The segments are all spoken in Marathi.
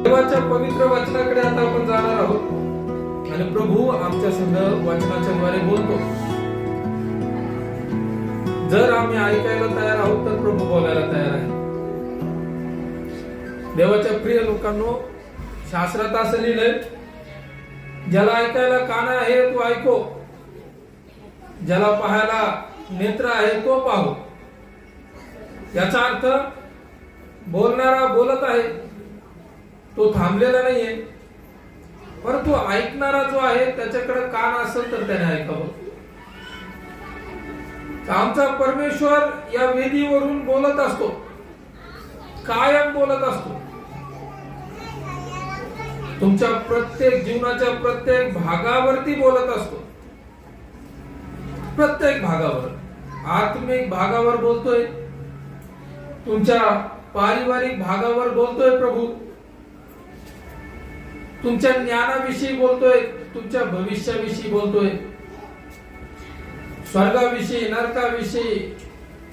देवाच्या पवित्र वचनाकडे आता आपण जाणार आहोत आणि प्रभू आमच्या संग वचनाच्या द्वारे बोलतो. जर आम्ही ऐकायला तयार आहोत तर प्रभू बोलायला तयार आहे. देवाच्या प्रिय लोकांनो, शास्त्रात असं लिहिलंय, ज्याला ऐकायला कान आहे तो ऐको, ज्याला पाहायला नेत्र आहे तो पाहू. याचा अर्थ बोलणारा बोलत आहे, तो थांबलेला नाहीये, परंतु ऐकणारा जो आहे त्याच्याकडे कान असेल तर त्याने ऐकावं. आमचा परमेश्वर या वेदीवरून बोलत असतो, कायम बोलत असतो. तुमच्या प्रत्येक जीवनाच्या प्रत्येक भागावरती बोलत असतो. प्रत्येक भागावर, आत्मिक भागावर बोलतोय, तुमच्या पारिवारिक भागावर बोलतोय प्रभू, तुमच्या ज्ञानाविषयी बोलतोय, तुमच्या भविष्याविषयी बोलतोय, स्वर्गाविषयी, नरकाविषयी,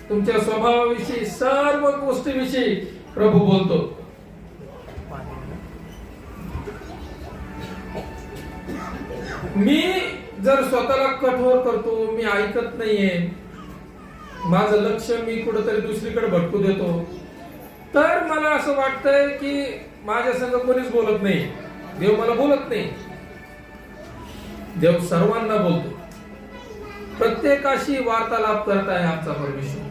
तुमच्या स्वभावाविषयी, सर्व गोष्टीविषयी प्रभू बोलतो. मी जर स्वतःला कठोर करतो, मी ऐकत नाहीये, माझं लक्ष मी कुठेतरी दुसरीकडे भटकू देतो, तर मला असं वाटतंय की माझ्या संग कोणीच बोलत नाही, देव मला बोलत नाही. देव सर्वांना बोलतो, प्रत्येकाशी वार्तालाप करत आहे आमचा परमेश्वर.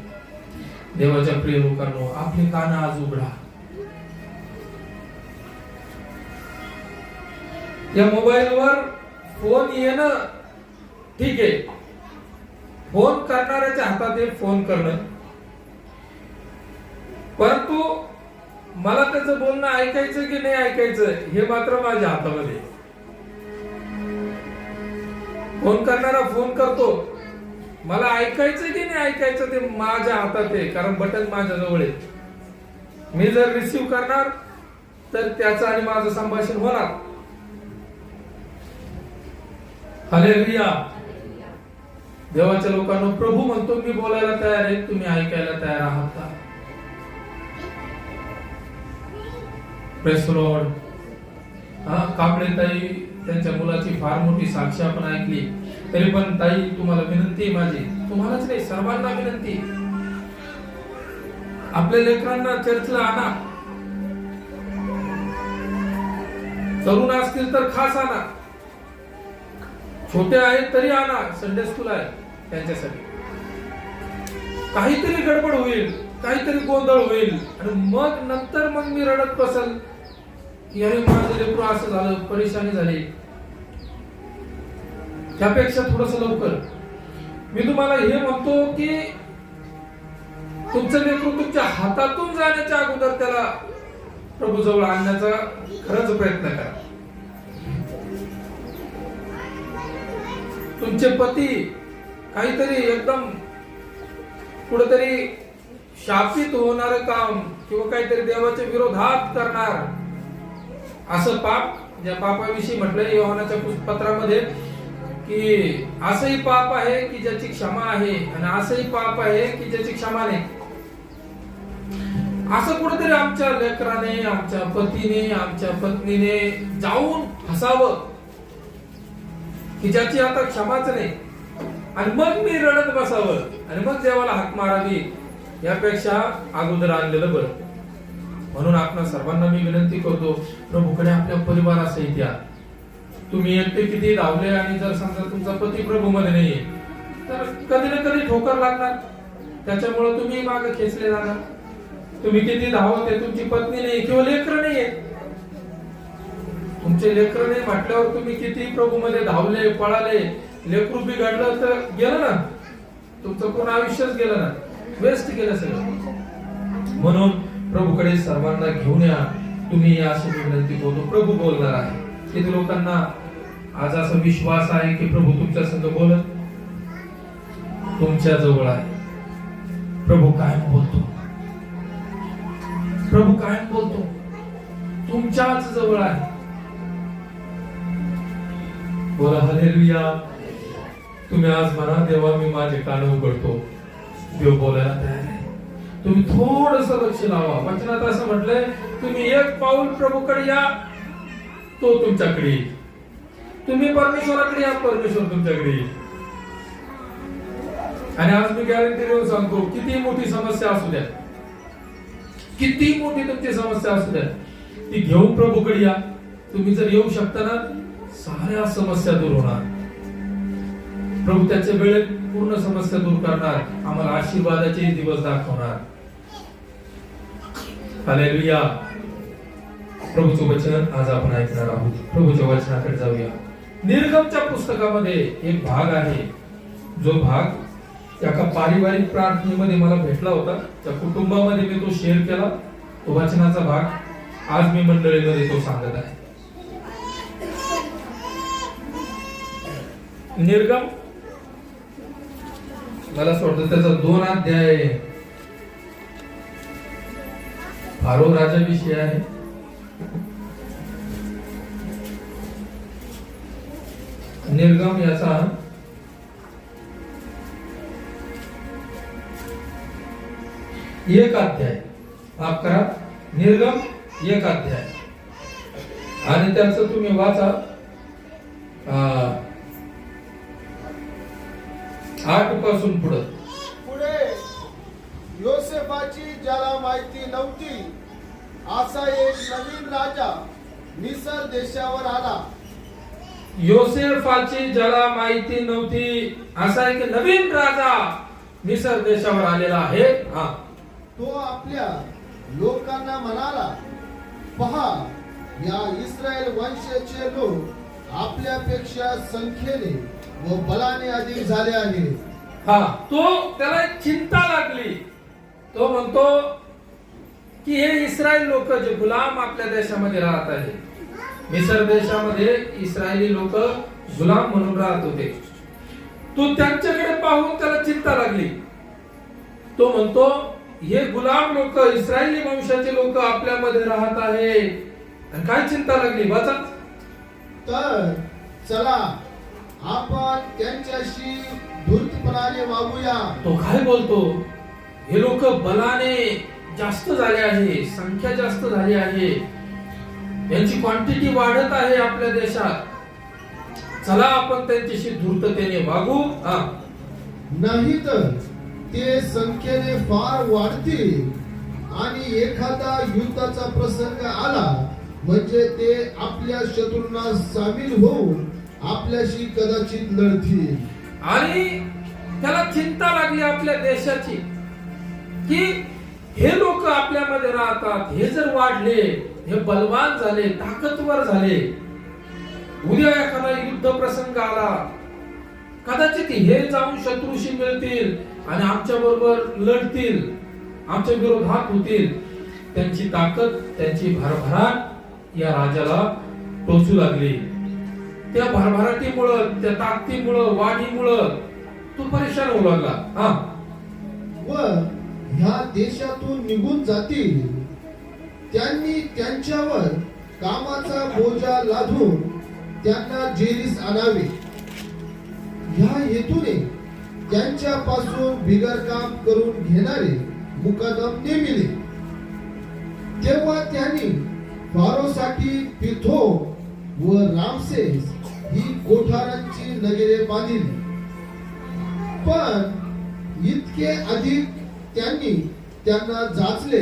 देवाच्या प्रिय लोकांनो, आपली कान आज उघडा. या मोबाईलवर फोन येणं ठीक आहे, फोन करणाऱ्याच्या हातात आहे फोन करणं, परंतु मला त्याचं बोलणं ऐकायचं की नाही ऐकायचं हे मात्र माझ्या हातामध्ये. फोन करणारा फोन करतो, मला ऐकायचं की नाही ऐकायचं ते माझ्या हातात आहे, कारण बटन माझ्या जवळ आहे. मी जर रिसीव्ह करणार तर त्याचं आणि माझं संभाषण होणार. हालेलुया. देवाच्या लोकांनो, प्रभू म्हणतो मी बोलायला तयार आहे, तुम्ही ऐकायला तयार आहात का? Praise the Lord. कांबळे ताई त्यांच्या मुलाची फार मोठी साक्ष आपण ऐकली, तरी पण ताई तुम्हाला विनंती आहे माझी, तुम्हालाच नाही सर्वांना विनंती, आपल्या लेकरांना चर्चला आणा. तरुण असतील तर खास आणा, छोटे आहेत तरी आणा, संडे स्कूल आहे त्यांच्यासाठी. काहीतरी गडबड होईल, काहीतरी गोंधळ होईल आणि मग नंतर मी रडत बसल की अरे माझं लेकरू असं झालं, परेशानी झाली. त्यापेक्षा थोडस लवकर मी तुम्हाला हे म्हणतो की तुमचं लेकरू तुमच्या हातातून जाण्याच्या अगोदर त्याला प्रभू जवळ आणण्याचा खरंच प्रयत्न करा. तुमचे पती काहीतरी एकदम कुठेतरी शापित होणार काम किंवा काहीतरी देवाच्या विरोधात करणार असं पाप, ज्या पापाविषयी म्हटलंय योहानाच्या पत्रामध्ये की असंही पाप आहे की ज्याची क्षमा आहे आणि असंही पाप आहे की ज्याची क्षमा नाही. असं कुठेतरी आमच्या लेकराने, आमच्या पतीने, आमच्या पत्नीने जाऊन फसावं की ज्याची आता क्षमाच नाही, आणि मग मी रडत बसावं आणि मग देवाला हाक मारावी, यापेक्षा अगोदर आणलेलं बरं. म्हणून आपल्या सर्वांना मी विनंती करतो, प्रभूकडे आपल्या परिवारासहित या. तुम्ही एकटे किती धावले आणि जर समजा तुमचा पती प्रभू मध्ये नाहीये तर कधी ना कधी ठोकर लागणार, त्याच्यामुळे तुम्ही मागे खेचले जाणार. तुम्ही किती धावते, तुमची पत्नी नाही किंवा लेकरं नाहीये, तुमचे लेकरं नाही म्हटल्यावर तुम्ही किती प्रभू मध्ये धावले, पळाले, लेकरू बिघडलं तर गेलं ना, तुमचं पूर्ण आयुष्यच गेलं ना, वेस्ट गेलं सगळं. म्हणून प्रभूकडे सर्वांना घेऊन या. तुम्ही अशी विनंती करतो, प्रभू बोलणार आहे. किती लोकांना आज असा विश्वास आहे की प्रभू तुमच्या संग बोलत, तुमच्या जवळ आहे. प्रभू कायम बोलतो, प्रभू कायम बोलतो, तुमच्याच जवळ आहे. बोला हालेलुया. तुम्ही आज म्हणा, देवा मी माझे कान उघडतो. देव बोलायला तयार आहे. तुम्ही थोडस लक्ष लावा. वचनात असं म्हटलंय, तुम्ही एक पाऊल प्रभूकडे या, तो तुमच्याकडे येईल. तुम्ही परमेश्वराकडे या, परमेश्वर तुमच्याकडे येईल. आणि आज मी गॅरंटी देऊन सांगतो, किती मोठी समस्या असू द्या, किती मोठी तुमची समस्या असू द्या, ती घेऊन प्रभूकडे या. तुम्ही जर येऊ शकता ना, साऱ्या समस्या दूर होणार. प्रभू त्याच्या वेळेत पूर्ण समस्या दूर करणार, आम्हाला आशीर्वादाचे दिवस दाखवणार. हालेलुया. प्रभूचे वचन आज आपण ऐकणार आहोत. प्रभूच्या वचनाकडे जाऊया. निर्गमच्या पुस्तकामध्ये एक भाग आहे, जो भाग एका पारिवारिक प्रार्थनेमध्ये मला भेटला होता. त्या कुटुंबामध्ये मी तो शेअर केला. तो वचनाचा भाग आज मी मंडळीमध्ये तो सांगत आहे. निर्गम, मला असं वाटतं त्याचा 2 अध्याय फारो राजाविषयी आहे. निर्गम याचा 1 अध्याय, माफ करा, निर्गम 1 अध्याय, आणि त्याचं तुम्ही वाचा 8 पासून पुढे. योसेफाची ज्याला माहिती नव्हती असा एक नवीन राजा मिस्र देशावर आला. योसेफाची ज्याला माहिती नव्हती असा एक नवीन राजा मिस्र देशावर आलेला आहे. तो आपल्या लोकांना म्हणाला, पहा, या इस्रायल वंशाचे लोक आपल्यापेक्षा संख्येने व बलाने अधिक झाले आहेत. त्याला एक चिंता लागली. तो म्हणतो की हे इस्रायल लोक जे गुलाम आपल्या देशामध्ये राहत आहेत, मिस्र देशामध्ये इस्रायली लोक गुलाम म्हणून राहत होते, तो त्यांच्याकडे पाहून त्याला चिंता लागली. तो म्हणतो, हे गुलाम लोक, इस्रायली वंशाचे लोक आपल्यामध्ये राहत आहेत, आणि काय चिंता लागली वाचा. तर चला आपण त्यांच्याशी धूर्तपणाने वागूया. तो काय बोलतो, हे लोक बलाने जास्त झाले आहे, संख्या जास्त झाली आहे, यांची क्वांटिटी वाढत आहे आपल्या देशात, चला आपण त्यांच्याशी धूर्ततेने वागू. नाही तर ते संख्येने फार वाढतील आणि एखादा युद्धाचा प्रसंग आला म्हणजे ते आपल्या शत्रूंना सामील होऊन आपल्याशी कदाचित लढतील. आणि त्याला चिंता लागली आपल्या देशाची, की हे लोक आपल्यामध्ये राहतात, हे जर वाढले, हे बलवान झाले, ताकदवर झाले, उद्या एखादा युद्ध प्रसंग आला, कदाचित हे जाऊन शत्रूशी मिळतील आणि आमच्या बरोबर लढतील, आमच्या विरोधात होतील. त्यांची ताकद, त्यांची भरभराट या राजाला टोचू लागली. त्या भरभराटीमुळं, त्या ताकदीमुळं, वाढीमुळं तो परेशान होऊ लागला. व ह्या देशातून निघून जातील. त्यांनी त्यांच्यावर कामाचा बोजा लादून त्यांना जेरीस आणावे. ह्या हेतूने त्यांच्यापासून बिगर काम करून घेणारे मुकादम नेमिले. तेव्हा त्यांनी फारोसाठी पिथो व रामसेस ही कोठारांची नगरे बांधली. पण इतके अधिक त्यांनी त्यांना जाचले,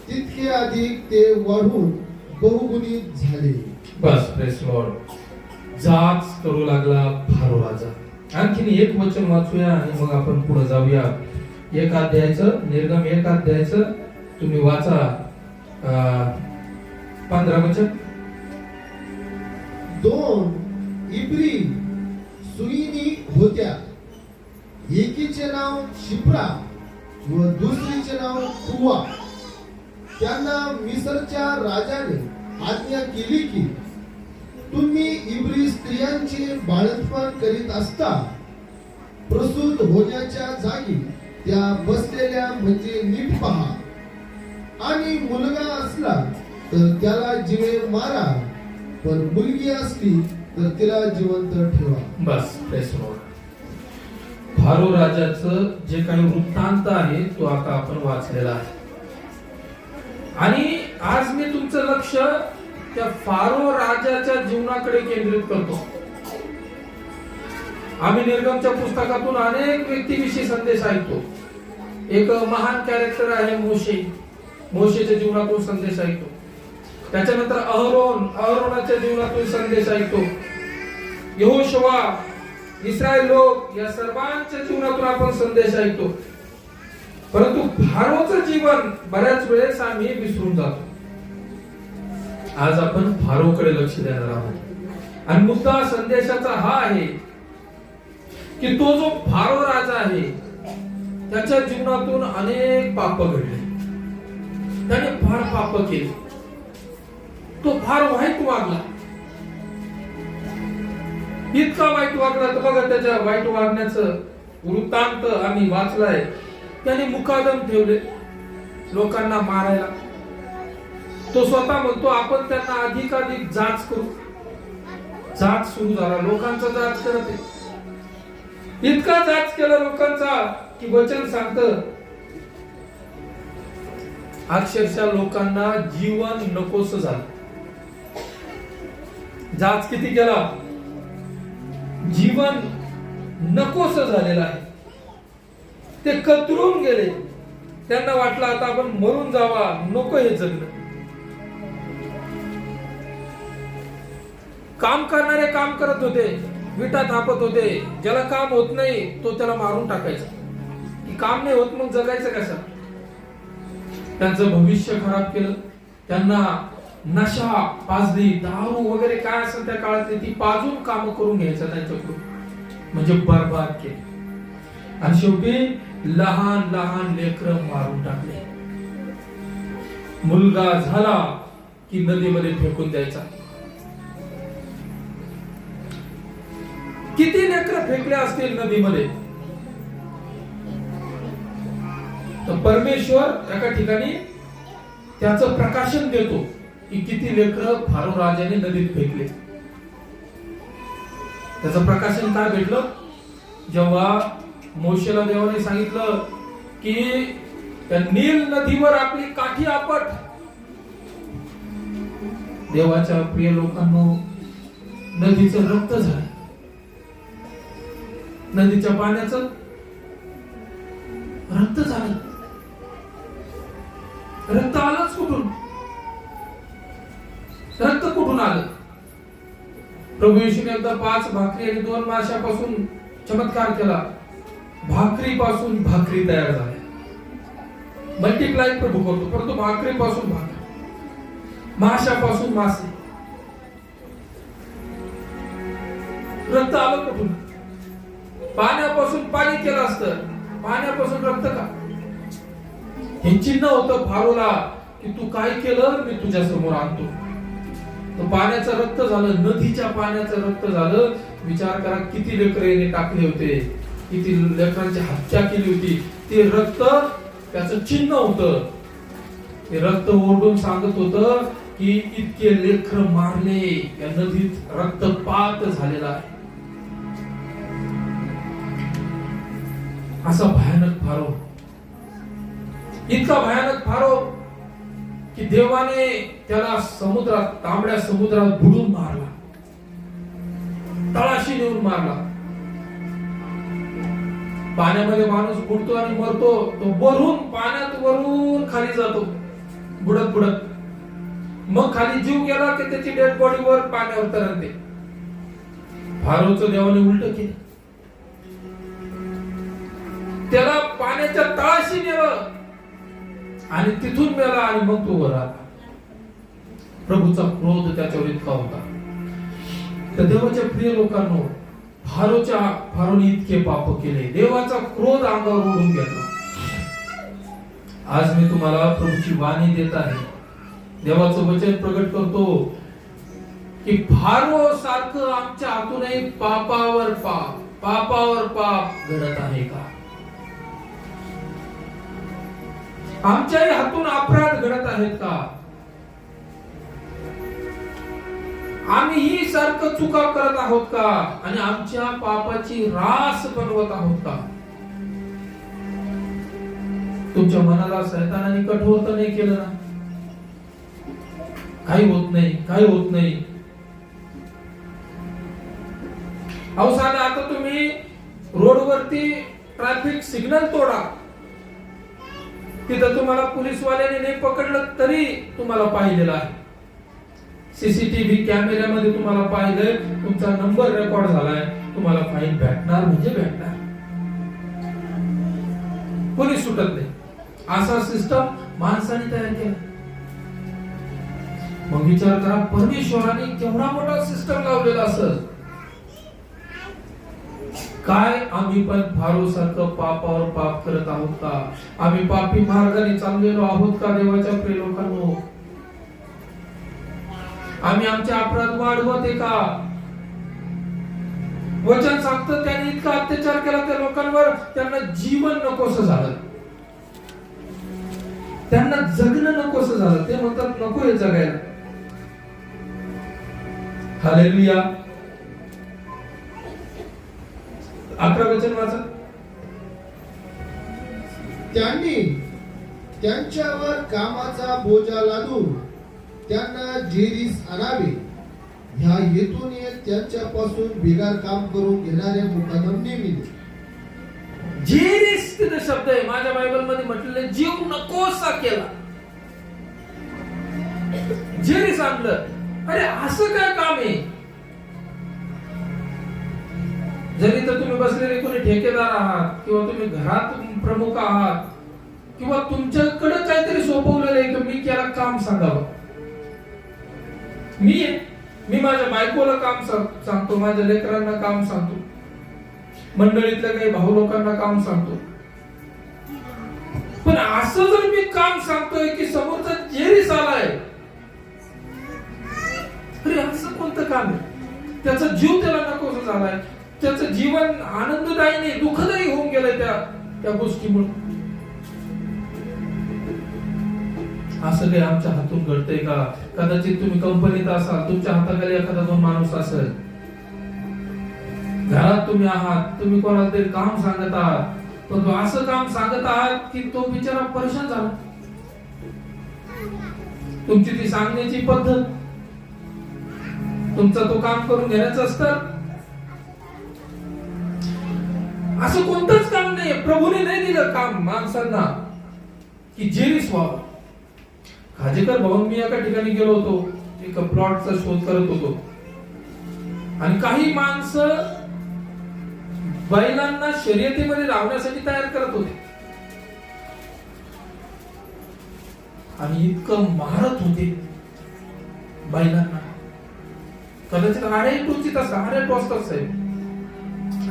तितके अधिक ते वाढून बहुगुणित झाले. बस, प्रेस लॉर्ड. जाच करू लागला फारो राजा. आणखीन एक वचन वाचूया आणि मग आपण पुढे जाऊया. 1 अध्यायाचं, निर्गम 1 अध्यायाचं तुम्ही वाचा 15 वचन. 2 इब्री सुईनी होत्या. एकीचे नाव शिप्रा व दुसरीचे नाव पुवा. त्यांना मिस्रच्या राजाने आज्ञा केली की तुम्ही इब्री स्त्रियांचे बाळंतपण करीत असता प्रसूत होण्याच्या जागी त्या बसलेल्या म्हणजे नीट पहा, आणि मुलगा असला तर त्याला जीवे मारा, पण मुलगी असली तर तिला जिवंत ठेवा. बस, प्रेस लॉर्ड. फारो राजाचं जे काही वृत्तांत आहे तो आता आपण वाचलेला आहे. आणि आज मी तुमचं लक्ष त्या फारो राजाच्या जीवनाकडे केंद्रित करतो. आम्ही निर्गमच्या पुस्तकातून अनेक व्यक्तीविषयी संदेश ऐकतो. एक महान कॅरेक्टर आहे मोशे. मोशेच्या जीवनातून संदेश ऐकतो. त्याच्यानंतर अहरोनाच्या जीवनातून संदेश ऐकतो. यहोशुआ, इस्रायल लोक, या सर्वांच्या जीवनातून आपण संदेश ऐकतो. परंतु फारोचं जीवन बऱ्याच वेळेस आम्ही विसरून जातो. आज आपण फारोकडे लक्ष देणार आहोत. आणि मुद्दा संदेशाचा हा आहे की तो जो फारो राजा आहे त्याच्या जीवनातून अनेक पाप घडले. त्याने फार पाप केले. तो फार वाईट वागला. इतका वाईट वागला तर बघा त्याच्या वाईट वागण्याचं वृत्तांत आम्ही वाचलाय. त्याने मुकादम ठेवले लोकांना मारायला. तो स्वतः म्हणतो आपण त्यांना अधिकाधिक जाच करू. जाच सुरू झाला. लोकांचा जाच करत आहे. इतका जाच केला लोकांचा की वचन सांगतं अक्षरशः लोकांना जीवन नकोस झालं. जाच किती केला? जीवन नकोस झालेलं आहे. ते कतरून गेले. त्यांना वाटलं आता आपण मरून जावा, नको हे जगणं. काम करणारे काम करत होते, विटा थापत होते. ज्याला काम होत नाही तो त्याला मारून टाकायचा. की काम नाही होत मग जगायचं कसं? त्यांचं भविष्य खराब केलं. त्यांना नशा पाजली, दारू वगैरे काय असेल त्या काळातली ती पाजून काम करून घ्यायचं त्यांच्याकडून. म्हणजे बर्बाद केले. आणि शेवटी लहान लहान लेकरं मारून टाकले. मुलगा झाला की नदीमध्ये फेकून द्यायचा. किती लेकरं फेकले असतील नदीमध्ये? तर परमेश्वर एका ठिकाणी त्याचं प्रकाशन देतो की किती लेकरं फारो राजाने नदीत फेकले. त्याचं प्रकाशन काय भेटलं? जेव्हा मोशेला देवाने सांगितलं की त्या नील नदीवर आपली काठी आपट. देवाच्या प्रिय लोकांनो, नदीचं रक्त झालं. नदीच्या पाण्याचं रक्त झालं. रक्त आलंच कुठून? रक्त कुठून आलं? प्रभू येशूने एकदा 5 भाकरी आणि 2 माशापासून चमत्कार केला. भाकरीपासून भाकरी तयार झाल्या. मल्टिप्लाय प्रभू करतो, परंतु भाकरीपासून भाकरी, माशापासून मासे. रक्त आलं कुठून? पाण्यापासून पाणी केलं असतं, पाण्यापासून रक्त का? हे चिन्ह होतं फारोला की तू काय केलं मी तुझ्या समोर आणतो. तर पाण्याचं रक्त झालं, नदीच्या पाण्याचं रक्त झालं. विचार करा किती लेकरे टाकले होते, किती लेकरांची हत्या केली होती. ते रक्त त्याचं चिन्ह होतं. ते रक्त ओरडून सांगत होतं की इतके लेकर मारले, या नदीत रक्तपात झालेला आहे. असा भयानक फारो, इतका भयानक फारो की देवाने त्याला समुद्रात, तांबड्या समुद्रात बुडून मारला, तळाशी नेऊन मारला. पाण्यामध्ये माणूस बुडतो आणि मरतो, तो वरून पाण्यात वरून खाली जातो बुडत बुडत. मग खाली जीव गेला की त्याची डेड बॉडी वर पाण्यावर तरंगते. फारोचं देवाने उलट केलं. त्याला पाण्याच्या तळाशी नेलं आणि तिथून मेला आणि मग तो वर आला. प्रभूचा क्रोध त्याच्यावर इतका होता. तर देवाच्या प्रिय लोकांनो, फारोने इतके पाप केले, देवाचा क्रोध अंगावर ओढून घेतला. आज मी तुम्हाला प्रभूची वाणी देत आहे. देवाचं वचन प्रगट करतो की फारो सारखं आमच्या हातूनही पापावर पाप घडत आहे का? आमच्याही हातून अपराध घडत आहेत का? आम्हीही सारखं चुका करत आहोत का? आणि आमच्या पापाची रास बनवत आहोत का? तुमच्या मनाला शैतानाने कठोर तर नाही केलं ना? काही होत नाही, काही होत नाही. अहो साधा आता तुम्ही रोडवरती ट्रॅफिक सिग्नल तोडा, तिथं तुम्हाला पोलीसवाल्याने नाही पकडलं तरी तुम्हाला पाहिलेलं आहे. सीसीटीव्ही कॅमेऱ्यामध्ये तुम्हाला पाहिलंय, तुमचा नंबर रेकॉर्ड झालाय, तुम्हाला फाईन भेटणार म्हणजे भेटणार. पोलीस सुटत नाही. असा सिस्टम माणसाने तयार केला. मग विचार करा, परमेश्वराने केवढा मोठा सिस्टम लावलेला असेल. काय आम्ही पण फारोसारखं पापावर पाप करत आहोत का? आम्ही पापी मार्गाने चाललेलो आहोत का देवाच्या प्रिय लोकांनो? आम्ही आमचे अपराध वाढवते का? वचन सांगतं त्यांनी इतका अत्याचार केला त्या लोकांवर, त्यांना जीवन नकोसं झालं, त्यांना जगणं नकोसं झालं. ते म्हणतात नको हे जगायला. हालेलुया. 11 वचन वाचा. त्यांनी त्यांच्यावर कामाचा बोजा लादून त्यांना जेरीस आणावे, ह्या हेतूने त्यांच्यापासून बिगार काम करून घेणाऱ्या मुकादम नेमिले. जेरीस तिथे शब्द आहे. माझ्या बायबल मध्ये म्हटलेलं जीव नकोसा केला, जेरीस आणलं. अरे असं काय काम आहे? जरी तर तुम्ही बसलेले कोणी ठेकेदार आहात, किंवा तुम्ही घरात प्रमुख आहात, किंवा तुमच्याकडे काहीतरी सोपवलेलं आहे की मी केला काम सांगावं. मी माझ्या बायकोला काम सांगतो, माझ्या लेकरांना काम सांगतो, मंडळीतल्या काही भाऊ लोकांना काम सांगतो. पण असं जर मी काम सांगतोय की समोरचा जेरीस आलाय, अरे असं कोणतं काम आहे? त्याचा जीव त्याला नकोसा झालाय, त्याचं जीवन आनंददायी नाही, दुःखदायी होऊन गेलंय त्या गोष्टीमुळे. असं काही आमच्या हातून घडतंय का? कदाचित तुम्ही कंपनीत असाल, तुमच्या हाताखाली एखादा 2 माणूस असेल, घरात तुम्ही आहात, तुम्ही कोणाला तरी काम सांगत आहात, पण तो असं काम सांगत आहात की तो बिचारा परेशान झाला. तुमची ती सांगण्याची पद्धत, तुमचा तो काम करून घेण्याचं असतं. असं कोणतंच काम नाही, प्रभूने नाही दिलं काम माणसांना की जेरीस व्हावं. खाजेकर भाऊन मी एका ठिकाणी गेलो होतो, एका प्लॉटचा शोध करत होतो, आणि काही माणसं बैलांना शर्यतीमध्ये लावण्यासाठी तयार करत होते, आणि इतकं मारत होते बैलांना. कदाचित आडे टोचीत असतात, आडे टोचतात साहेब,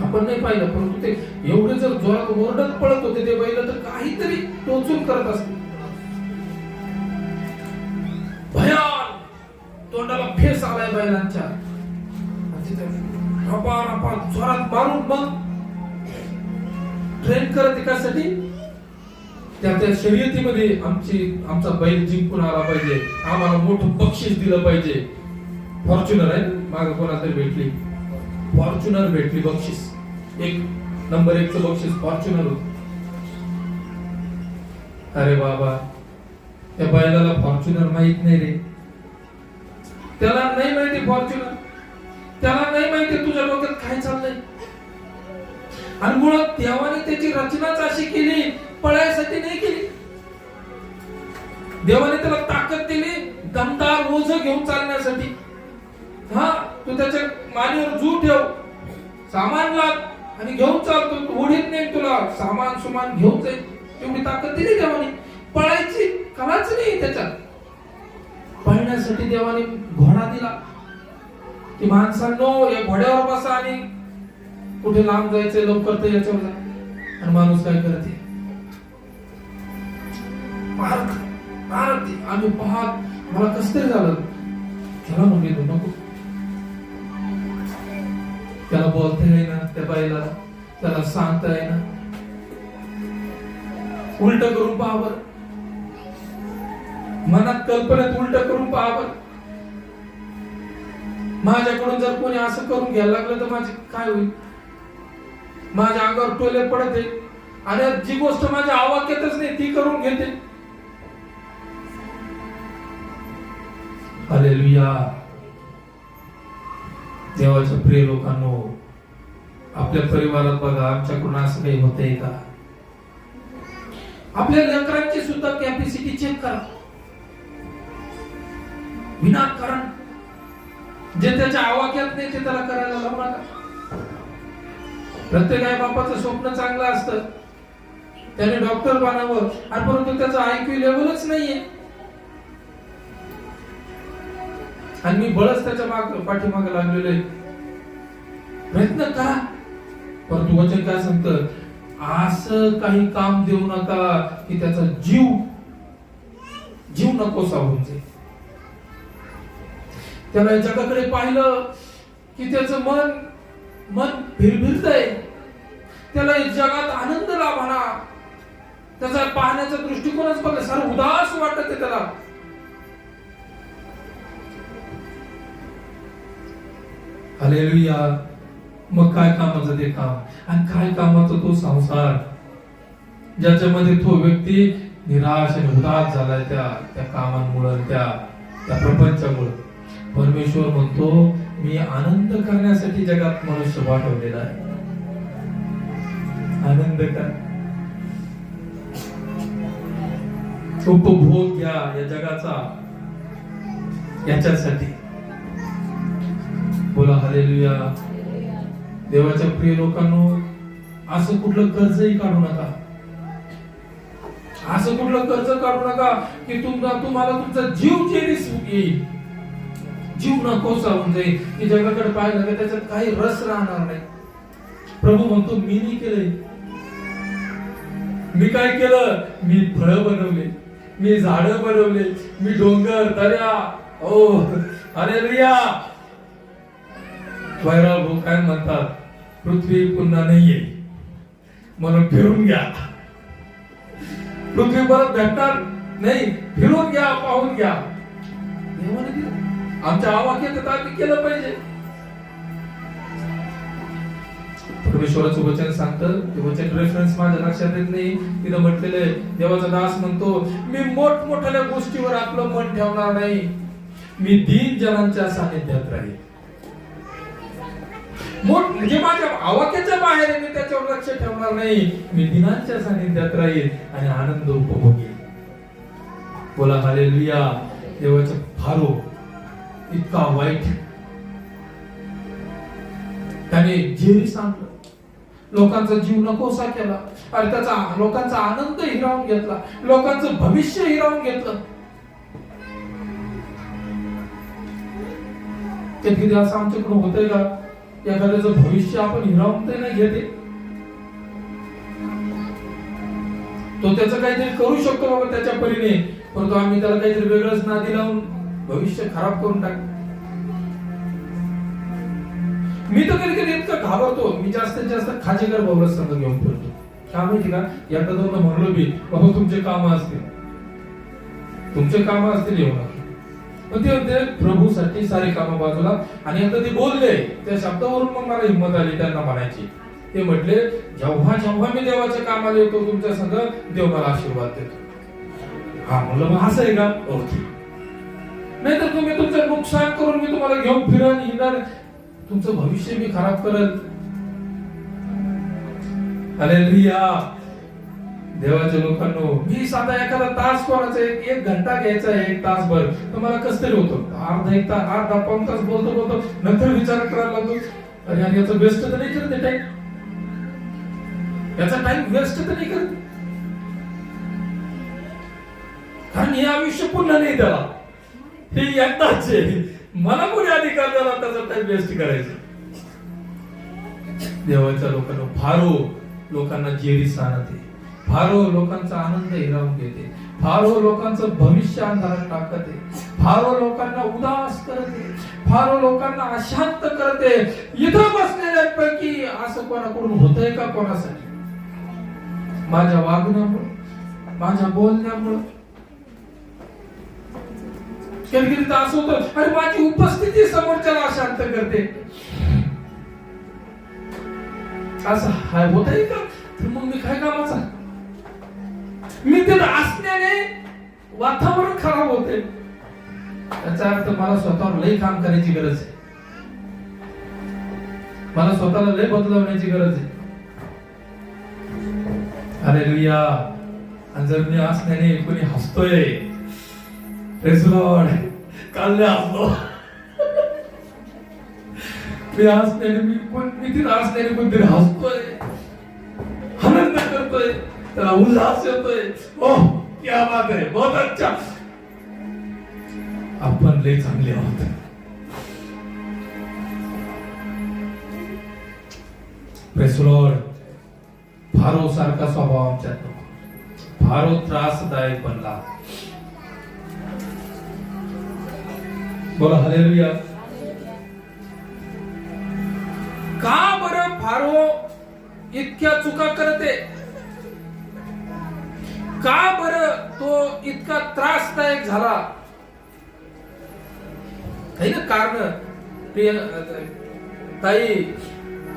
आपण नाही पाहिलं, परंतु ते एवढे जर जोरात ओरडत पळत होते ते बैल, तर काहीतरी टोचून करत असते. भयान तोंडाला फेस आलाय बैलांच्या, जोरात मारून मग ट्रेन करत एकासाठी त्या शर्यतीमध्ये आमचा बैल जिंकून आला पाहिजे, आम्हाला मोठं बक्षीस दिलं पाहिजे. फॉर्च्युनर आहे माग कोणाला तरी भेटली, फॉर्च्युनर भेटली बक्षीस, 1 नंबर 1चं बक्षीस फॉर्च्युनर होत. अरे बाबा, त्या बैलाला फॉर्च्युनर माहित नाही रे, त्याला नाही माहिती फॉर्च्युनर, त्याला नाही माहिती तुझ्या डोक्यात काय चाललंय. आणि मुळात देवाने त्याची रचनाच अशी केली, पळायसाठी नाही केली. देवाने त्याला ताकद दिली दमदार ओझं घेऊन चालण्यासाठी. हा, तू त्याच्या मानेवर जू ठेव, सामान लाद आणि घेऊन चालतो, ओढीत नाही तुला, सामान सुमान घेऊन जाईल, एवढी ताकद दिली देवाने. पळायची कलाच नाही त्याच्यात. पळण्यासाठी देवाने घोडा दिला की माणसांनो या घोड्यावर बसा आणि कुठे लांब जायचंय लवकर तर याच्यावर जा. आणि माणूस काय करते, मारते. आम्ही पाहत मला कस तरी झालं, त्याला म्हणले नको, त्याला बोलता येईना, त्या बाईला त्याला सांगता येईना. उलट करून पहा बरं, मनात कल्पनेत उलट करून पहा बरं. माझ्याकडून जर कोणी असं करून घ्यायला लागलं तर माझे काय होईल? माझ्या अंगावर टोले पडत आहे, आणि जी गोष्ट माझ्या आवाक्यातच नाही ती करून घेते. हालेलुया. देवाच्या प्रिय लोकांनो, आपल्या परिवारात बघा, आमच्याकडून असं काही होतंय का? आपल्या लेकरांची सुद्धा कॅपॅसिटी चेक करा. विनाकारण जे त्याच्या आवाक्यात नाही ते त्याला करायला लावू नका. प्रत्येक आई बापाचं स्वप्न चांगलं असतं, त्याने डॉक्टर बनावं, आणि परंतु त्याचा IQ लेवलच नाहीये, आणि मी बळच त्याच्या पाठीमागे लागलेलो आहे. प्रयत्न करा, परंतु वचन काय सांगतं? असं काही काम देऊ नका की त्याचा जीव नकोसा होऊन जाईल. त्याला या जगाकडे पाहिलं की त्याचं मन भिरभिरतंय, त्याला या जगात आनंद लाभना, त्याचा पाहण्याचा दृष्टिकोनच बघा सारं उदास वाटत त्याला. हालेलुया. मग काय कामाचं ते काम, आणि काय कामाचा तो संसार ज्याच्यामध्ये तो व्यक्ती निराश आणि उदास झालाय त्या कामांमुळे, त्या प्रपंचामुळे. परमेश्वर म्हणतो, मी आनंद करण्यासाठी जगात मनुष्य पाठवलेला आहे. आनंद कर, उपभोग घ्या या जगाचा, याच्यासाठी. बोला हालेलुया. देवाच्या प्रिय लोकांनो, असं कुठलं कर्जही काढू नका. असं कुठलं कर्ज काढू नका की तुम्हाला तुमचा जीव जेरीस येईल, जीव नकोसा होऊन जाईल, की जगाकडे पाहिलं की त्याच्यात काही रस राहणार नाही. प्रभू म्हणतो, मी नाही केलंय. मी काय केलं? मी फळं बनवले, मी झाडं बनवले, मी डोंगर दर्या. ओ हालेलुया. वैराग भाऊ काय म्हणतात? पृथ्वी पुन्हा नाहीये म्हणून फिरून घ्या. पृथ्वी परत भेटणार नाही, फिरून घ्या, पाहून घ्या. देवाने दिलं, आमच्या आवाक्यात आम्ही केलं पाहिजे. परमेश्वराचं वचन सांगतं, ते वचन रेफरन्स माझ्या लक्षात येत नाही, तिथं म्हटलेलं आहे, देवाचा दास म्हणतो, मी मोठमोठ्या गोष्टीवर आपलं मन ठेवणार नाही, मी दीन जनांच्या सानिध्यात राहील. म्हणजे माझ्या आवाक्याच्या बाहेर मी त्याच्यावर लक्ष ठेवणार नाही, मी दिनांच्या सानिध्यात राहील आणि आनंद उपभोगेल. बोला हालेलुया. देवाचं फारो इतका वाईट, त्याने जेरी सांगलं, लोकांचा जीव नकोसा केला, आणि त्याचा लोकांचा आनंद हिरावून घेतला, लोकांचं भविष्य हिरावून घेतलं. ते कधी असं आमच्याकडून होतंय का? एखाद्याचं भविष्य आपण हिरावून तर नाही घेते. तो त्याचं काहीतरी करू शकतो बाबा त्याच्या परीने, परंतु आम्ही त्याला काहीतरी वेगळंच नादी लावून भविष्य खराब करून टाक. मी तर कधी कधी इतकं घाबरतो, मी जास्तीत जास्त खाजेकर बाबा संघ घेऊन फिरतो. का माहिती का? एकदा दोन म्हणलो मी, बाबा तुमचे काम असतील, तुमचे काम असतील येऊ नका. पण ते म्हणते प्रभूसाठी सारे कामं बाजूला. आणि आता ते बोलले, त्या शब्दावरून मग मला हिंमत आली त्यांना म्हणायची. ते म्हटले, जेव्हा जेव्हा मी देवाच्या कामाला येतो तुमच्या संग, देव मला आशीर्वाद देतो. हा म्हणलं, मग असं आहे का? ओके. नाहीतर तुम्ही तुमचं नुकसान करून मी तुम्हाला घेऊन फिरन हिंडणार, तुमचं भविष्य मी खराब करत. हालेलुया. देवाच्या लोकांनो, मी साधा एखादा तास कोणाचा एक घंटा घ्यायचा आहे, 1 तासभर, तर मला कसं तरी होतं. अर्धा पाऊण तास बोलतो नंतर विचार करायला लागतो, अरे आणि याचा वेस्ट तर नाही करत टाइम, याचा टाइम वेस्ट तर नाही करत, कारण हे आयुष्य पुन्हा नाही त्याला, हे एकदाच आहे. मला कोणी अधिकार दिला त्याचा टाइम वेस्ट करायचा? देवाच्या लोकांना फारो लोकांना जेरी सांगते, फारो लोकांचा आनंद हिरावून घेते, फारो लोकांचं भविष्य अंधारात टाकते, फारो लोकांना उदास करते, फारो लोकांना अशांत करते. इथं बसलेल्यांपैकी असं कोणाकडून होतंय का? कोणासाठी? माझ्या वागण्यामुळे, माझ्या बोलण्यामुळे. कधी कधी असं होतं, अरे माझी उपस्थिती समोरच्याला अशांत करते. असं होतंय का? तर मग मी काय कामाचा? मी तिथं असण्याने वातावरण खराब होते. त्याचा अर्थ मला स्वतःवर लई काम करायची गरज आहे. मला स्वतःला लय बदलवण्याची गरज आहे. हालेलुया. आणि जर मी असण्याने कोणी हसतोय, प्रेज लॉर्ड, काल नाही हसलो. मी असण्याने मी तिला असण्याने कोणतरी हसतोय, आनंद करतोय, त्याला उल्हास येतोय. ओह क्या बात आहे, बहुत अच्छा. आपण लय चांगले आहोत. Praise Lord. फारो सारखा स्वभाव आमच्यात नको. फारो त्रासदायक बनला. बोला हालेलुया. का बरं फारो इतक्या चुका करते? का बरं तो इतका त्रासदायक झाला? काही ना कारण. प्रिय ताई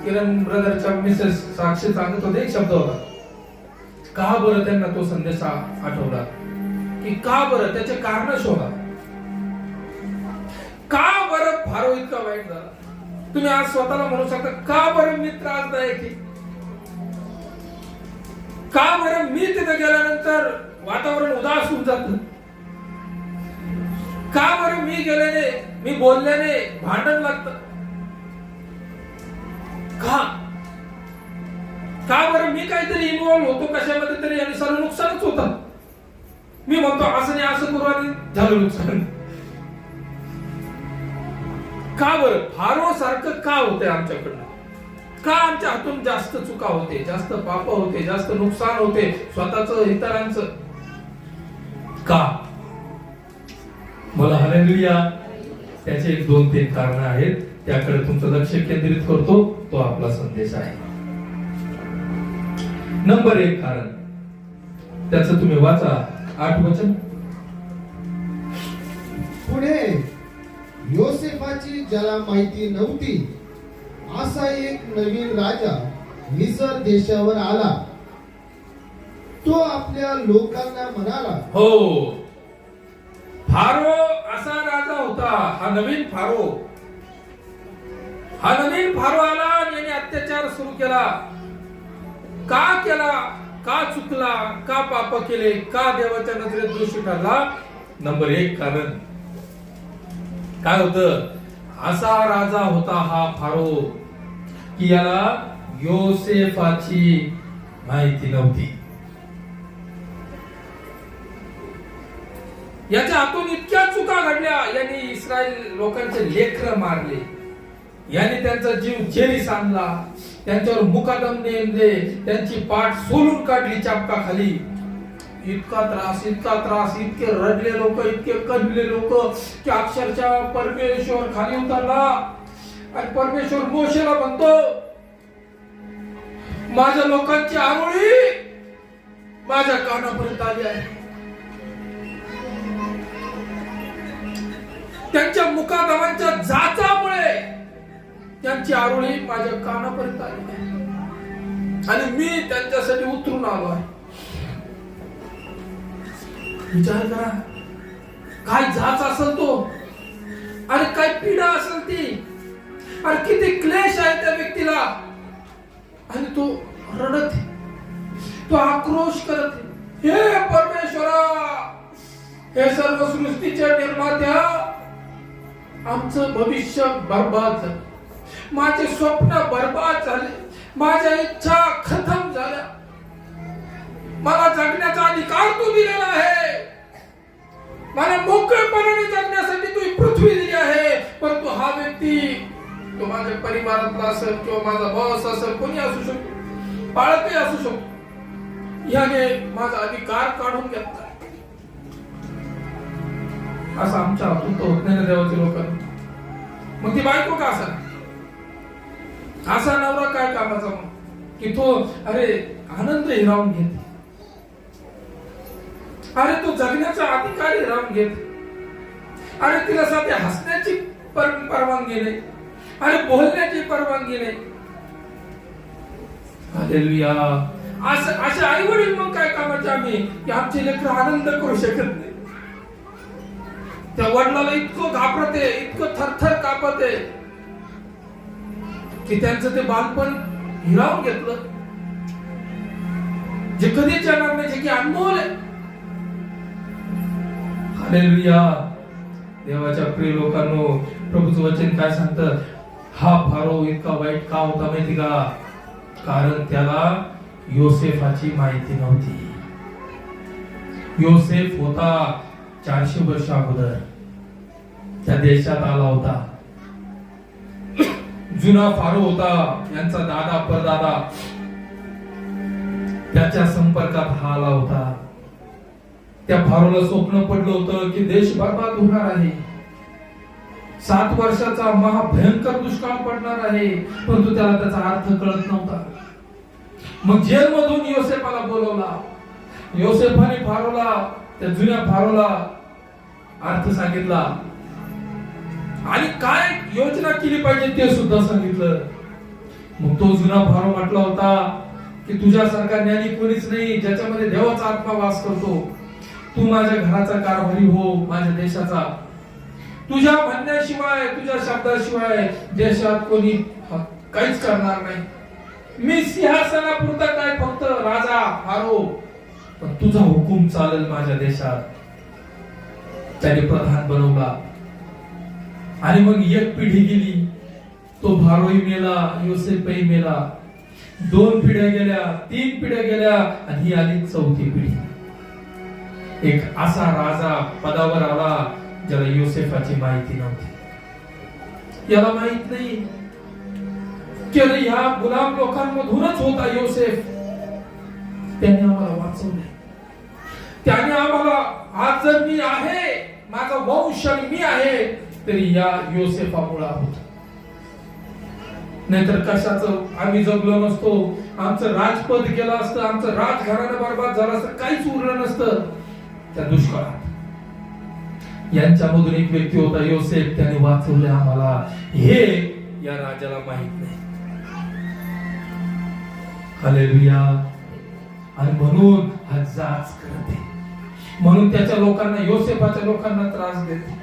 किरण ब्रदरच्या मिसेस साक्षी सांगत होते, एक शब्द होता, का बरं त्यांना तो संदेश आठवला की का बरं, त्याचे कारण शोधा. का बरं फारो इतका वाईट झाला? तुम्ही आज स्वतःला म्हणू शकता, का बरं मी त्रासदायक आहे? का बरं मी तिथे गेल्यानंतर वातावरण उदास होऊन जातं? का बरं मी गेल्याने, मी बोलल्याने भांडण लागतं? का बरं मी काहीतरी इन्व्हॉल्व होतो कशामध्ये तरी आणि सर्व नुकसानच होतं? मी म्हणतो असं नाही, असं करू आणि झालं नुकसान. का बरं फारो सारखं का होतंय आमच्याकडनं? का आमच्या हातून जास्त चुका होते, जास्त पाप होते, जास्त नुकसान होते, स्वतःच इतरांचं? का? मला हालेलुया. त्याचे एक 2-3 कारण आहेत, त्याकडे तुमचं लक्ष केंद्रित करतो. तो आपला संदेश आहे. नंबर 1 कारण, त्याचं तुम्ही वाचा 8 वचन. पुढे योसेफाची ज्याला माहिती नव्हती असा एक नवीन राजा मिसर देशावर आला. तो आपल्या लोकांना म्हणाला. हो, फारो असा राजा होता. हा नवीन फारो आला आणि याने अत्याचार सुरू केला. का केला? का चुकला? का पाप केले? का देवाच्या नजरेत दोषी ठरला? नंबर 1 कारण काय होतं? असा राजा होता हा फारो की याला योसेफाची माहिती नव्हती. याच्या हातून इतक्या चुका घडल्या. यांनी इस्रायल लोकांचे लेकरं मारले, यांनी त्यांचा जीव जेरीस आणला, त्यांच्यावर मुकादम नेमले, त्यांची पाठ सोलून काढली चापका खाली. इतका त्रास, इतके रडले लोक, इतके कणले लोक की अक्षरशः परमेश्वर खाली उतरला आणि परमेश्वर मोशेला म्हणतो, माझ्या लोकांची आरोळी माझ्या कानापर्यंत आली आहे. त्यांच्या मुकादमांच्या जाचामुळे त्यांची आरोळी माझ्या कानापर्यंत आली आहे आणि मी त्यांच्यासाठी उतरून आलो आहे. विचार करा, काय जाच असेल तो, आणि काय पीडा असेल ती, आणि किती क्लेश आहे त्या व्यक्तीला, आणि तो रडत, तो आक्रोश करत, हे परमेश्वरा, हे सर्व सृष्टीच्या निर्मात्या, आमचं भविष्य बर्बाद झालं, माझे स्वप्न बर्बाद झाले, माझ्या इच्छा खतम झाल्या, मला जगण्याचा अधिकार तू दिलेला आहे, मला मोकळेपणाने जगण्यासाठी तू पृथ्वी दिली आहे. परंतु हा व्यक्ती, तो माझ्या परिवारातला असेल किंवा माझा बॉस असेल, कोणी असू शकतो, बाळकही असू शकतो, याने माझा अधिकार काढून घेतला. असं आमच्या हातून तर होत नाही ना देवाच्या लोकांना. मग ती बायको का असा नवरा काय कामाचा मग, की तो अरे आनंद हिरावून घेते, अरे तो जगण्याचा अधिकार हिरावून घेत, अरे तिला साध्या हसण्याची परवानगी नाही, अरे बोलण्याची परवानगी नाही. हालेलुया. असे आई वडील मग काय कामाचे आम्ही की आमचे लेकर आनंद करू शकत नाही. त्या वडिलाला इतकं घाबरते, इतकं थरथर कापते की त्यांचं ते बालपण हिरावून घेतलं, जे कधीच येणार नाही, जे की अनमोल आहे. हालेलुया. देवाच्या प्रिय लोकांनो, प्रभूचं वचन काय सांगतं? हा फारो इतका वाईट का होता माहिती का? कारण त्याला योसेफाची माहिती नव्हती. योसेफ होता 400 वर्ष अगोदर त्या देशात आला होता. जुना फारो होता, यांचा दादा परदादा त्याच्या संपर्कात हा आला होता. त्या फारोला स्वप्न पडलं होतं की देश बर्बाद होणार आहे, 7 वर्षाचा महाभयंकर दुष्काळ पडणार आहे, परंतु त्याला त्याचा अर्थ कळत नव्हता. मग जेलमधून योसेफाला बोलवला. योसेफाने फारोला, त्या जुन्या फारोला अर्थ सांगितला आणि काय योजना केली पाहिजे ते सुद्धा सांगितलं. मग तो जुना फारो म्हटला होता की तुझ्यासारखा ज्ञानी कोणीच नाही ज्याच्यामध्ये देवाचा आत्मा वास करतो. तू माझ्या घराचा कारभारी हो, माझ्या देशाचा. तुझ्या म्हणण्याशिवाय, तुझ्या शब्दाशिवाय देशात कोणी काहीच करणार नाही. मी सिंहासनापुरता काय फक्त राजा फारो, पण तुझा हुकूम चालेल माझ्या देशात. त्याने प्रधान बनवला आणि मग एक पिढी गेली, तो फारोही मेला, योसेफही मेला. 2 पिढ्या गेल्या, 3 पिढ्या गेल्या आणि ही आली 4थी पिढी. एक असा राजा पदावर आला ज्याला योसेफाची माहिती नव्हती. याला माहित नाही की ह्या गुलाम लोकांमधूनच होता योसेफ. त्याने आम्हाला वाचवले, त्याने आम्हाला, आज जर मी आहे, माझा वंश मी आहे, तरी या योसेफामुळे आहोत. नाहीतर कशाचं आम्ही जगलो नसतो, आमचं राजपद गेलं असतं, आमचं राजघराणं बर्बाद झालं असतं, काहीच उरलं नसतं त्या दुष्काळात. यांच्यामधून एक व्यक्ती होता योसेफ, त्याने वाचवले आम्हाला. हे या राजाला माहित नाही. हालेलुया. आणि म्हणून हा जाच करते, म्हणून त्याच्या लोकांना, योसेफाच्या लोकांना त्रास देते.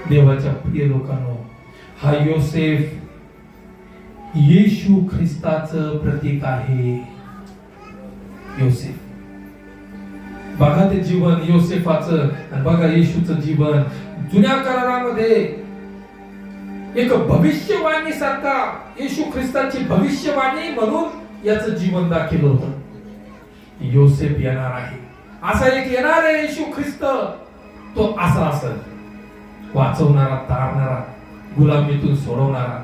देवाच्या प्रिय लोकांनो, हा योसेफ येशू ख्रिस्ताचं प्रतीक आहे. योसेफ, बघा ते जीवन योसेफाचं आणि बघा येशूचं जीवन. जुन्या करारामध्ये एक भविष्यवाणी सारखा, येशू ख्रिस्ताची भविष्यवाणी म्हणून याचं जीवन दाखवलं होतं. योसेफ येणार आहे, असा एक येणार आहे येशू ख्रिस्त. तो असा असेल, वाचवणारा, तारणारा, गुलामीतून सोडवणारा.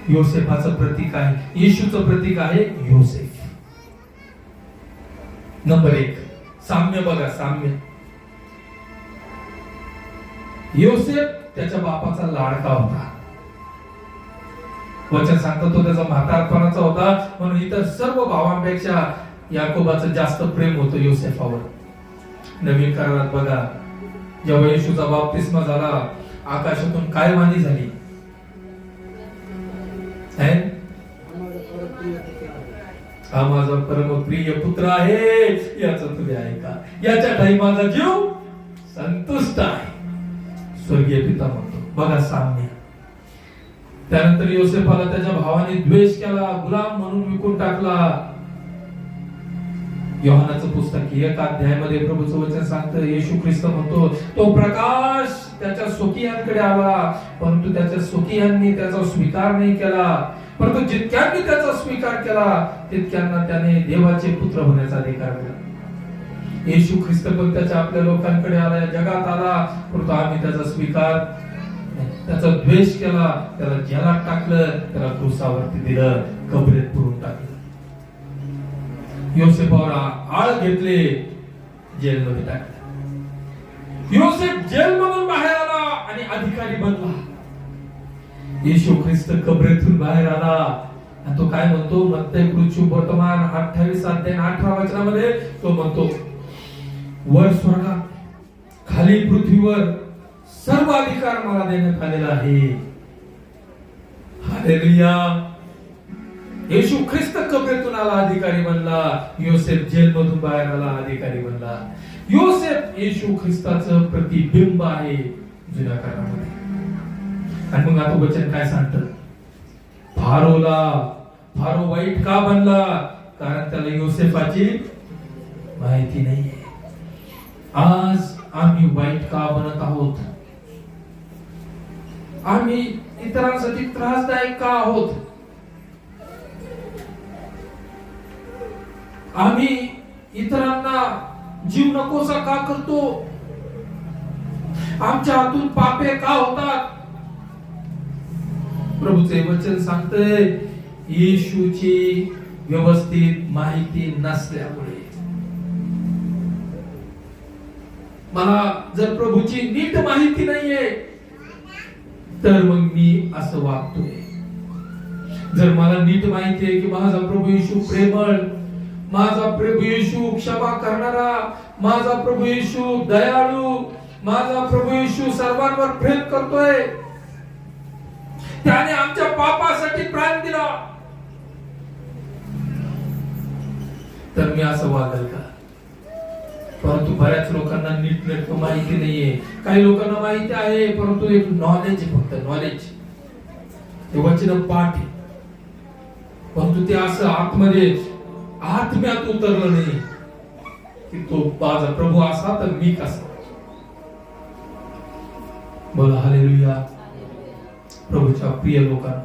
योसेफाचं प्रतीक आहे, येशूचं प्रतीक आहे योसेफ. नंबर 1 साम्य. बघा साम्य. योसेफ त्याच्या बापाचा लाडका होता. वचन सांगतो तो त्याचा म्हातारपणाचा होता, म्हणून इतर सर्व भावांपेक्षा याकोबाचं जास्त प्रेम होतं योसेफावर. नवीन करारात बघा, जेव्हा येशूचा बाप्तिस्मा झाला, आकाशातून काय वाणी झाली? हा माझा परम प्रिय पुत्र आहे, याचं तुम्ही ऐका, याच्या ठाई माझा जीव संतुष्ट आहे, स्वर्गीय पिता म्हणतो. बघा साम्य. त्यानंतर योसेफाला त्याच्या भावाने द्वेष केला, गुलाम म्हणून विकून टाकला. योहानाचं पुस्तक 1 अध्यायामध्ये प्रभूचं वचन सांगतं, येशू ख्रिस्त म्हणतो, तो प्रकाश त्याच्या स्वकीयांकडे आला, परंतु त्याच्या स्वकीयांनी त्याचा स्वीकार नाही केला. परंतु जितक्यांनी त्याचा स्वीकार केला, तितक्यांना त्याने देवाचे पुत्र होण्याचा अधिकार दिला. येशू ख्रिस्त पण त्याच्या आपल्या लोकांकडे आला, जगात आला, परंतु आम्ही त्याचा स्वीकार, त्याचा द्वेष केला, त्याला जेलात टाकलं, त्याला क्रूसावरती दिलं, कबरेत पुरून टाकलं. योसेफावर आळ घेतले, जेलमध्ये टाकले. योसेफ जेलमधून बाहेर आला आणि अधिकारी बनला. येशू ख्रिस्त कबरेतून बाहेर आला आणि तो काय म्हणतो? मत्तई वर्तमान 28 अध्याय 18 वचनामध्ये तो म्हणतो, वर स्वर्गात, खाली पृथ्वीवर सर्व अधिकार मला देण्यात आलेला आहे. हालेलुया. येशू ख्रिस्त कबरेतून आला अधिकारी बनला, योसेफ जेलमधून बाहेर आला अधिकारी बनला. योसेफ येशू ख्रिस्ताचं प्रतिबिंब आहे जुन्या काळामध्ये. आणि मग आता वचन काय सांगतं? फारो वाईट का बनला? कारण त्याला योसेफाची माहिती नाहीये. आज आम्ही वाईट का बनत आहोत? आम्ही इतरांसाठी त्रासदायक का आहोत? आम्ही इतरांना जीव नकोसा का करतो? आमच्या हातून पापे का होतात? प्रभूचे वचन सांगतंय येशूची व्यवस्थित माहिती नसल्यामुळे. मला जर प्रभूची नीट माहिती नाहीये तर मग मी असं वागतोय. जर मला नीट माहिती आहे की माझा प्रभू येशू प्रेमळ, माझा प्रभू येशू क्षमा करणारा, माझा प्रभू येशू दयाळू, माझा प्रभू येशू सर्वांवर प्रेम करतोय, त्याने आमच्या पापासाठी प्राण दिला, तर मी असं वागल का? परंतु बऱ्याच लोकांना नीटनेटकं माहिती नाहीये. काही लोकांना माहिती आहे परंतु एक नॉलेज, फक्त नॉलेज, ते वचन पाठ आहे, परंतु ते असं आत्म्यात उतरलं नाही की तो माझा प्रभू असा तर मी कसा. बोला हालेलुया. प्रभूच्या प्रिय लोकांना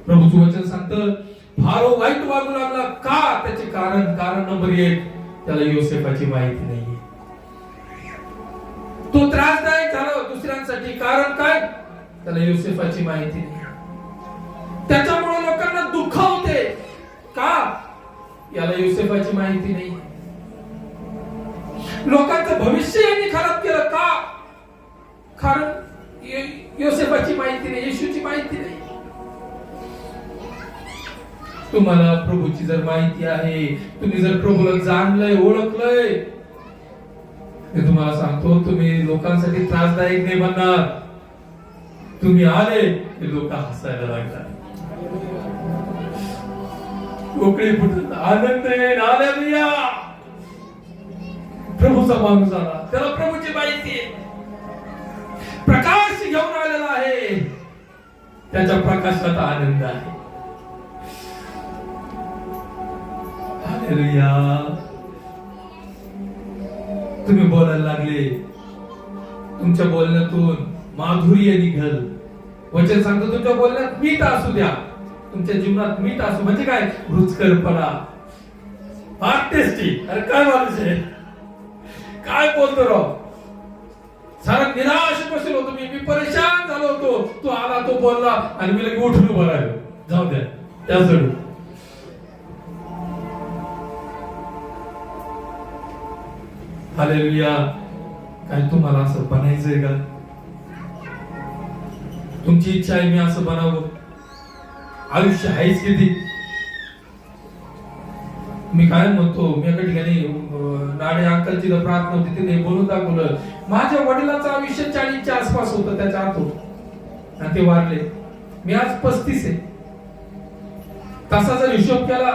प्रभूचं वचन सांगतं फारो वाईट वागू लागला का? त्याचे कारण नंबर 1, त्याला योसेफाची माहिती नाहीये. तो त्रासदायक झाला दुसऱ्यांसाठी. कारण काय? त्याला योसेफाची माहिती नाही. त्याच्यामुळे लोकांना दुःख होते का? याला योसेफाची माहिती नाही. लोकांचं भविष्य यांनी खराब केलं का? कारण योसेफाची माहिती नाही, येशूची माहिती नाही. तुम्हाला प्रभूची जर माहिती आहे, तुम्ही जर प्रभूला जाणलंय, ओळखलंय, मी तुम्हाला सांगतो तुम्ही लोकांसाठी त्रासदायक नाही बनणार. तुम्ही आले की लोक हसायला लागतात, कोकळी फुटत, आनंद येईल, हालेलुया. प्रभूचा माणूस आला, त्याला प्रभूची माहिती आहे, प्रकाश घेऊन आलेला आहे, त्याच्या प्रकाशात आनंद आहे. हालेलुया. तुम्ही बोलायला लागले, तुमच्या बोलण्यातून माधुर्य निघल. वचन सांगतो तुमच्या बोलण्यात मीठ असू द्या, तुमच्या जीवनात मीठ असू. म्हणजे काय? रुचकरपणा, फार टेस्टी. अरे काय माणूस आहे, काय बोलतो राव. सारा निराश बसलो होतो मी परेशान झालो होतो. तो आला, तो बोलला आणि मी लगेच उठून उभा राहिलो. जाऊ द्या त्या सोडून. हालेलुया. काय तुम्हाला असं बनायचंय का? तुमची इच्छा आहे मी असं बनावं? आयुष्य आहेच किती. मी काय म्हणतो, मी एका ठिकाणी नाडे अंकलची प्रार्थना होती, तिने बोलून दाखवलं. माझ्या वडिलांचं आयुष्य 40च्या आसपास होतं, त्याच्या आत होत आणि ते वारले. मी आज 35 आहे. तसा जर हिशोब केला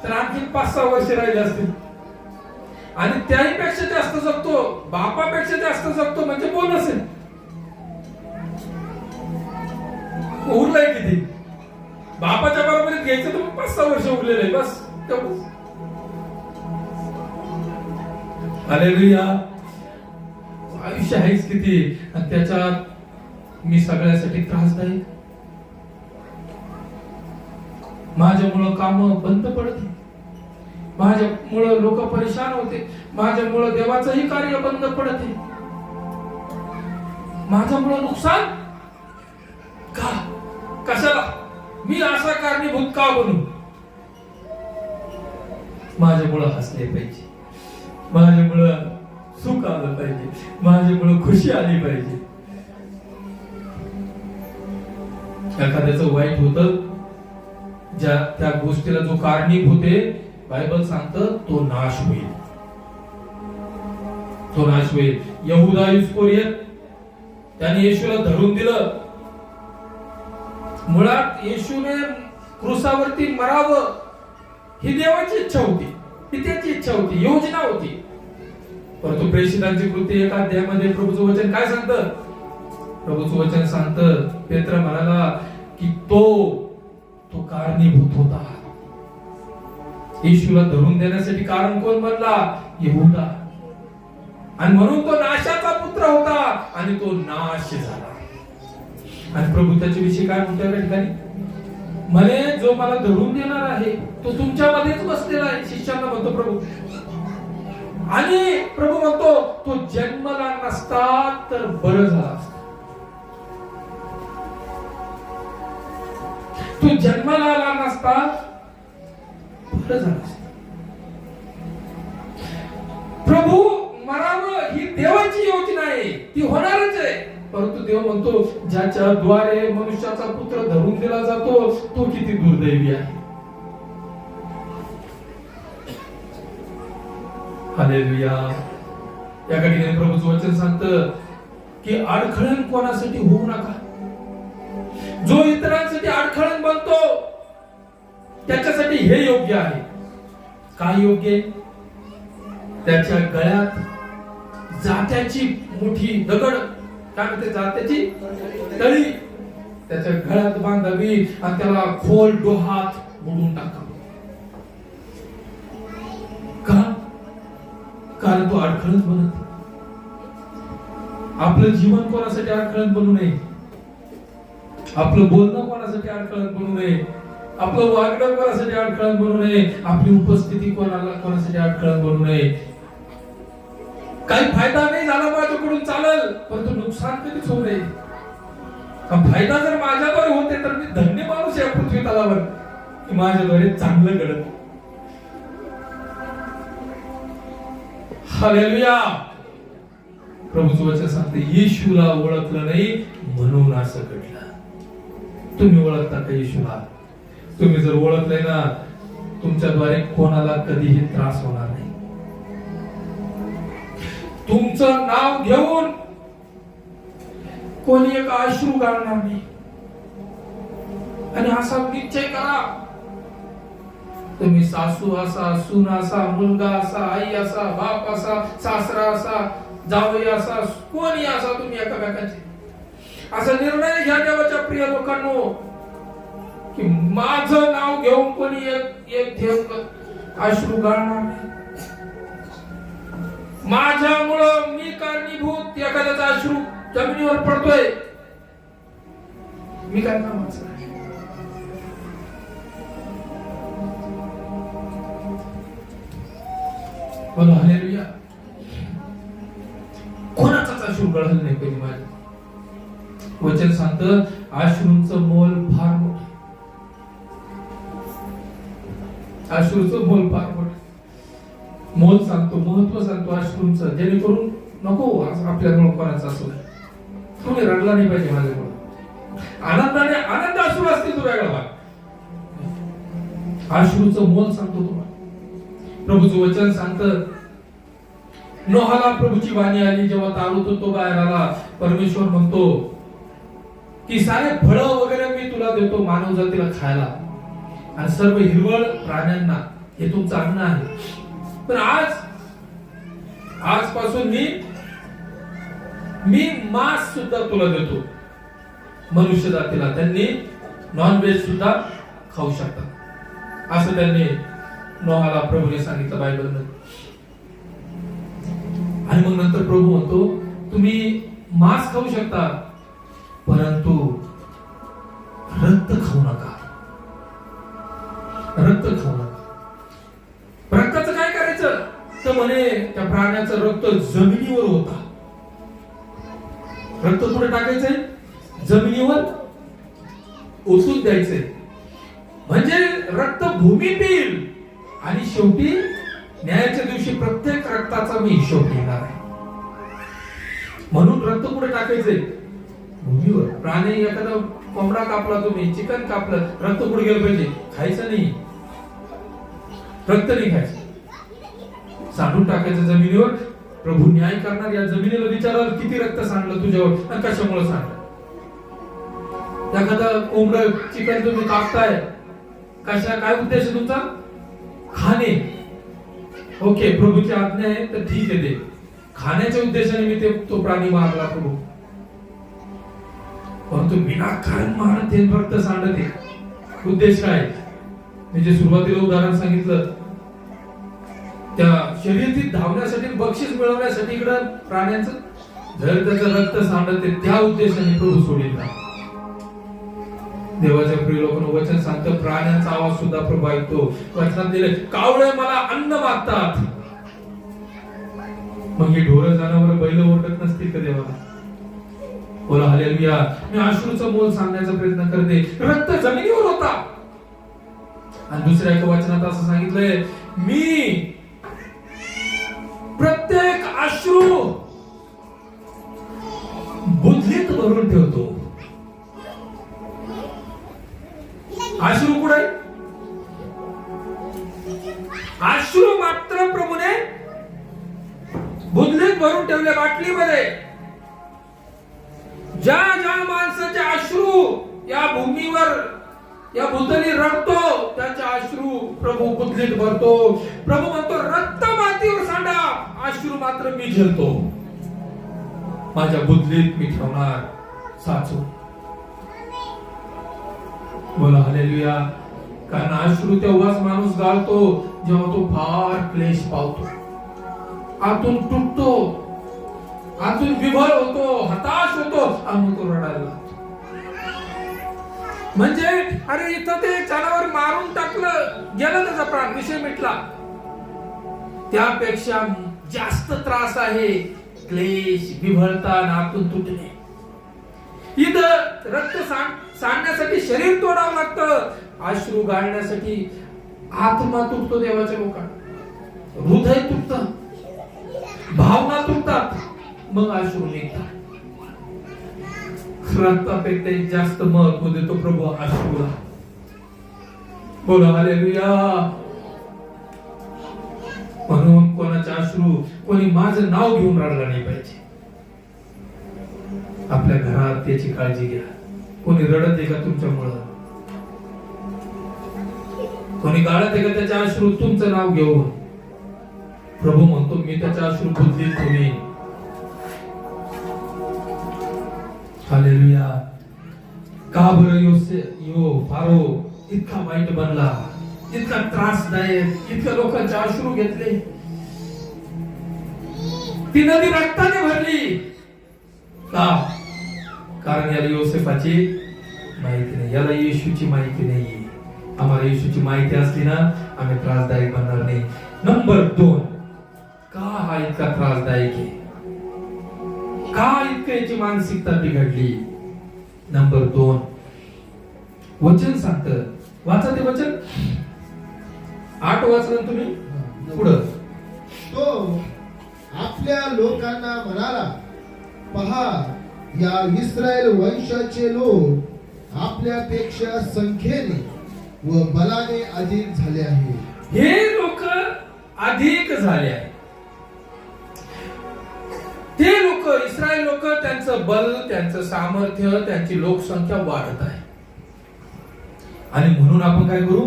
तर आणखी 5-6 वर्ष राहिले असतील. आणि त्याही पेक्षा जास्त जगतो, बापापेक्षा जास्त जगतो, म्हणजे बोनस आहे. उरलंय किती? बापाच्या बरोबरीत घ्यायचं तर 5-6 वर्ष उरलेलं आहे, बस तेवढंच. हालेलुया. आयुष्य आहेच किती, आणि त्याच्यात मी सगळ्यासाठी त्रासदायक. माझ्यामुळं काम बंद पडते, माझ्यामुळं लोक परेशान होते, माझ्यामुळं देवाचंही कार्य बंद पडते, माझ्यामुळं नुकसान का? कशाला? मी असा कारणीभूत का बनू? माझ्यामुळं हसले पाहिजे, माझ्यामुळं सुख आलं पाहिजे, माझ्यामुळं खुशी आली पाहिजे. एखाद्याचं वाईट होतं, ज्या त्या गोष्टीला जो कारणीभूत आहे, बायबल सांगतं तो नाश होईल, तो नाश होईल. यहुदा इस्करियोत त्याने येशूला धरून दिलं. मुळात येशूने क्रूसावरती मरावं ही देवाची इच्छा होती, ही त्याची इच्छा होती, योजना होती. परंतु प्रेषितांची कृती एका अध्यायामध्ये प्रभूचं वचन काय सांगतं? प्रभूचं वचन सांगतं, पेत्र म्हणाला की तो कारणीभूत होता. येशूला धरून देण्यासाठी कारण कोण बनला? यहूदा. आणि म्हणून तो नाशाचा पुत्र होता आणि तो नाश झाला. आणि प्रभू त्याच्याविषयी काय म्हणतो त्या ठिकाणी? म्हणे जो मला धरून देणार आहे तो तुमच्यामध्येच बसलेला आहे, शिष्यांना म्हणतो प्रभू. आणि प्रभू म्हणतो तो जन्मला नसता तर बरं झाला असता. तो जन्माला आला नसता बरं झालं असतं. प्रभू मरावं ही देवाची योजना आहे, ती होणारच आहे. परंतु देव म्हणतो ज्याच्या द्वारे मनुष्याचा पुत्र धरून दिला जातो तो किती दुर्दैवी आहे. हालेलुया. या ठिकाणी प्रभूचं वचन सांगतं की अडखळण कोणासाठी होऊ नका. जो इतरांसाठी अडखळण बनतो त्याच्यासाठी हे योग्य आहे. काय योग्य आहे? त्याच्या गळ्यात जात्याची मोठी दगड, काय म्हणते, जात्याची तळी त्याच्या गळ्यात बांधावी आणि त्याला खोल डोहात बुडून टाकावं. का? कारण तो अडखळण बनत. आपलं जीवन कोणासाठी अडखळण बनू नये, आपलं बोलणं कोणासाठी अडखळण बनू नये, आपलं वागणं कोणासाठी अडखळण बनू नये, आपली उपस्थिती कोणासाठी अडखळण बनू नये. काही फायदा नाही झाला माझ्याकडून चालेल, परंतु नुकसान कधीच होऊ नये. फायदा जर माझ्याद्वारे होते तर मी धन्य माणूस या पृथ्वी तलावर की माझ्याद्वारे चांगलं घडत. हालेलुया. प्रभूचं वचन सांगते येशूला ओळखलं नाही म्हणून असं घडलं. तुम्ही ओळखता का येशूला? तुम्ही जर ओळखले ना, तुमच्याद्वारे कोणाला कधीही त्रास होणार नाही. तुमचं नाव घेऊन कोणी एक अश्रू गाळणार नाही. आणि असा निश्चय करा, तुम्ही सासू असा, सून असा, मुलगा असा, आई असा, बाप असा, सासरा असा, जावई असा, कोणी असा, तुम्ही एकामेकाचे असा निर्णय घ्या देवाच्या प्रिय लोकांनो की माझं नाव घेऊन कोणी एक थेंब अश्रू गाळणार नाही. माझ्यामुळं मी कारणीभूत एखाद्याचा अश्रू जमिनीवर पडतोय, मी काय कामाचं आहे? बोला हालेलुया. कोणाचाच अश्रू गळलं नाही पाहिजे. माझे वचन सांगतं अश्रूंचं मोल फार मोठं. अश्रूचं मोल फार मोठं. मोल सांगतो, महत्व सांगतो अश्रूंचं, जेणेकरून नको आपल्यामुळे कोणाचं असू दे, कोणी रडला नाही पाहिजे माझ्यामुळे. आनंदाने आनंद अश्रू असतील तो वेगळा भाग. अश्रूचं मोल सांगतो तुम्हाला. प्रभूचं वचन सांगतं नोहाला प्रभूची वाणी आली, जेव्हा तारुत तो बाहेर आला, परमेश्वर म्हणतो की सारे फळं वगैरे मी तुला देतो मानव जातीला खायला आणि सर्व हिरवळ प्राण्यांना, हे तुमचं अन्न आहे. पण आजपासून मी मांस सुद्धा तुला देतो मनुष्य जातीला, त्यांनी नॉनव्हेज सुद्धा खाऊ शकतात असं त्यांनी नोहाला प्रभूने सांगितलं बायबलमध्ये. आणि मग नंतर प्रभू म्हणतो तुम्ही मांस खाऊ शकता परंतु रक्त खाऊ नका. रक्त खाऊ नका. रक्ताचं काय करायचं तर म्हणे त्या प्राण्याचं रक्त जमिनीवर होता. रक्त कुठे टाकायचंय? जमिनीवर ओतून द्यायचंय. म्हणजे रक्त भूमी पिईल आणि शेवटी न्यायाच्या दिवशी प्रत्येक रक्ताचा मी हिशोब घेणार आहे. म्हणून रक्त कुठे टाकायचंय? भूमीवर. प्राणी एखादा कोंबडा कापला, तुम्ही चिकन कापलं, रक्त कुठे गेलं पाहिजे? खायचं नाही. रक्त नाही खायचं, सांडून टाकायचं जमिनीवर. प्रभू न्याय करणार. या जमिनीला विचाराल किती रक्त सांडलं तुझ्यावर आणि कशामुळे सांडलं. एखादा कोंबडं चिकन तुम्ही कापताय काय उद्देश आहे तुमचा? खाणे. ओके, प्रभूची आज्ञा आहे तर ठीक आहे, ते खाण्याच्या उद्देशाने मी तो प्राणी मारला प्रभू, परंतु विनाकारण मारत हे रक्त सांडते. उद्देश काय? मी जे सुरुवातीला उदाहरण सांगितलं, त्या शर्यतीत धावण्यासाठी बक्षीस मिळवण्यासाठी इकडं प्राण्यांचं जर त्याचं रक्त सांडते त्या उद्देशाने प्रभू सोडित नाही. देवाच्या प्रिय लोकांना वचन सांगतं, प्राण्यांचा आवाज सुद्धा प्रभू ऐकतो. वचनात दिले, कावळे मला अन्न मागतात. मग ही ढोरं जनावर बैल ओरडत नसतील का देवाला? बोला हालेलुया. मी अश्रूचं मोल सांगण्याचा प्रयत्न करते. रक्त जमिनीवर होता. आणि दुसऱ्या एका वचनात असं सांगितलंय, मी प्रत्येक अश्रू बुद्धीत भरून ठेवतो. अश्रू कुठे? अश्रू मात्र प्रभूने बुद्धीत भरून ठेवले, बाटलीमध्ये. ज्या ज्या माणसाचे अश्रू या भूमीवर, या भूतली रडतो, त्याचे अश्रू प्रभू बुद्धीत भरतो. प्रभू म्हणतो, रक्त मातीवर सांडा, अश्रू मात्र मी झेलतो. माझ्या बुद्धीत मी ठेवणार साचून. बोला हालेलुया. कारण अश्रू तेव्हाच माणूस गाळतो जेव्हा तो फार क्लेश पावतो, आतून तुटतो, आतून विभोर होतो, हताश होतो, आणि तो रडायला लागतो. म्हणजे अरे इथं ते जनावर मारून टाकलं, गेला त्याचा प्राण, विषय मिटला. त्यापेक्षा जास्त त्रास आहे क्लेश, विभळता, आतून तुटणे. इथं रक्त सांडण्यासाठी शरीर तोडावं लागतं, अश्रू गाळण्यासाठी आत्मा तुटतो. देवाच्या लोकांना हृदय तुटतं, भावना तुटतात, मग अश्रू निघतात. रक्तापेक्षा जास्त महत्व देतो प्रभू अश्रूला. बोला हालेलुया. म्हणून कोणाचे अश्रू, कोणी माझं नाव घेऊन रडलं नाही पाहिजे. आपल्या घरात त्याची काळजी घ्या. कोणी रडत आहे का तुमच्यामुळं? कोणी गाळत आहे का त्याचे अश्रू तुमचं नाव घेऊन? प्रभू म्हणतो, मी त्याच्या अश्रू बुद्धीत ठेवीन. हालेलुया. का बरं फारो इतका वाईट बनला, इतका त्रासदायक, इतक्या लोकांचे अश्रू घेतले? ती नदी रक्ताने भरली का? कारण याला योसेफाची माहिती नाही, याला येशूची माहिती नाही. आम्हाला येशूची माहिती असली ना, आम्ही त्रासदायक बनणार नाही. नंबर 2, का हा इतका त्रासदायक आहे? का इतकं याची मानसिकता बिघडली? नंबर 2, वचन सांगतं. वाचा ते वचन. 8 वाचलं तुम्ही पुढं. तो आपल्या लोकांना म्हणाला, पहा, या इस्रायल वंशाचे लोक आपल्यापेक्षा संख्येने व बलाने अधिक झाले आहे. हे लोक अधिक झाले आहे. ते लोक, इस्रायल लोक, त्यांचं बल, त्यांचं सामर्थ्य, त्यांची लोकसंख्या वाढत आहे. आणि म्हणून आपण काय करू?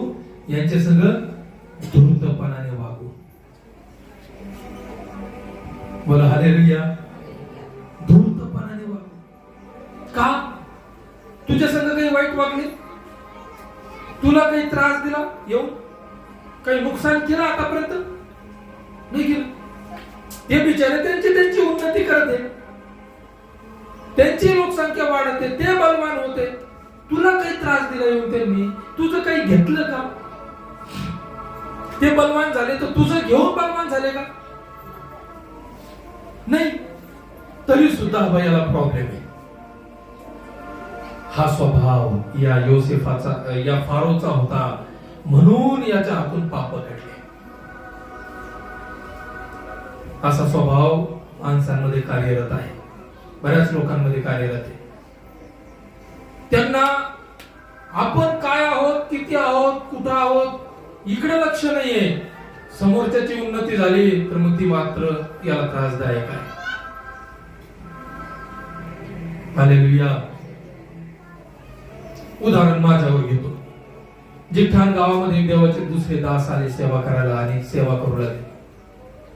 यांचे सगळं धूर्तपणाने वागू. बोला हालेलुया. धूर्तपणाने वागू. का? तुझ्या संग काही वाईट वागले? तुला काही त्रास दिला? येऊन काही नुकसान केलं आतापर्यंत? नाही केलं. ते बिचारे त्यांची उन्नती करते, त्यांची लोकसंख्या वाढते, ते बलवान होते. तुला काही त्रास दिला येऊन त्यांनी? तुझं काही घेतलं का? ते बलवान झाले तर तुझं घेऊन बलवान झाले का? नाही. तरी सुद्धा याला प्रॉब्लेम आहे. हा स्वभाव या योसेफाचा, या फारोचा होता, म्हणून याच्या हातून पाप घडले. असा स्वभाव माणसांमध्ये कार्यरत आहे, बऱ्याच लोकांमध्ये कार्यरत आहे. त्यांना आपण काय आहोत, किती आहोत, कुठं आहोत, इकडे लक्ष नाहीये. समोरच्याची उन्नती झाली तर मग ती मात्र याला त्रासदायक आहे. हालेलुया. उदाहरण माझ्यावर घेतो. जिठाण गावामध्ये देवाचे दुसरे दास आले सेवा करायला आणि सेवा करू लागले.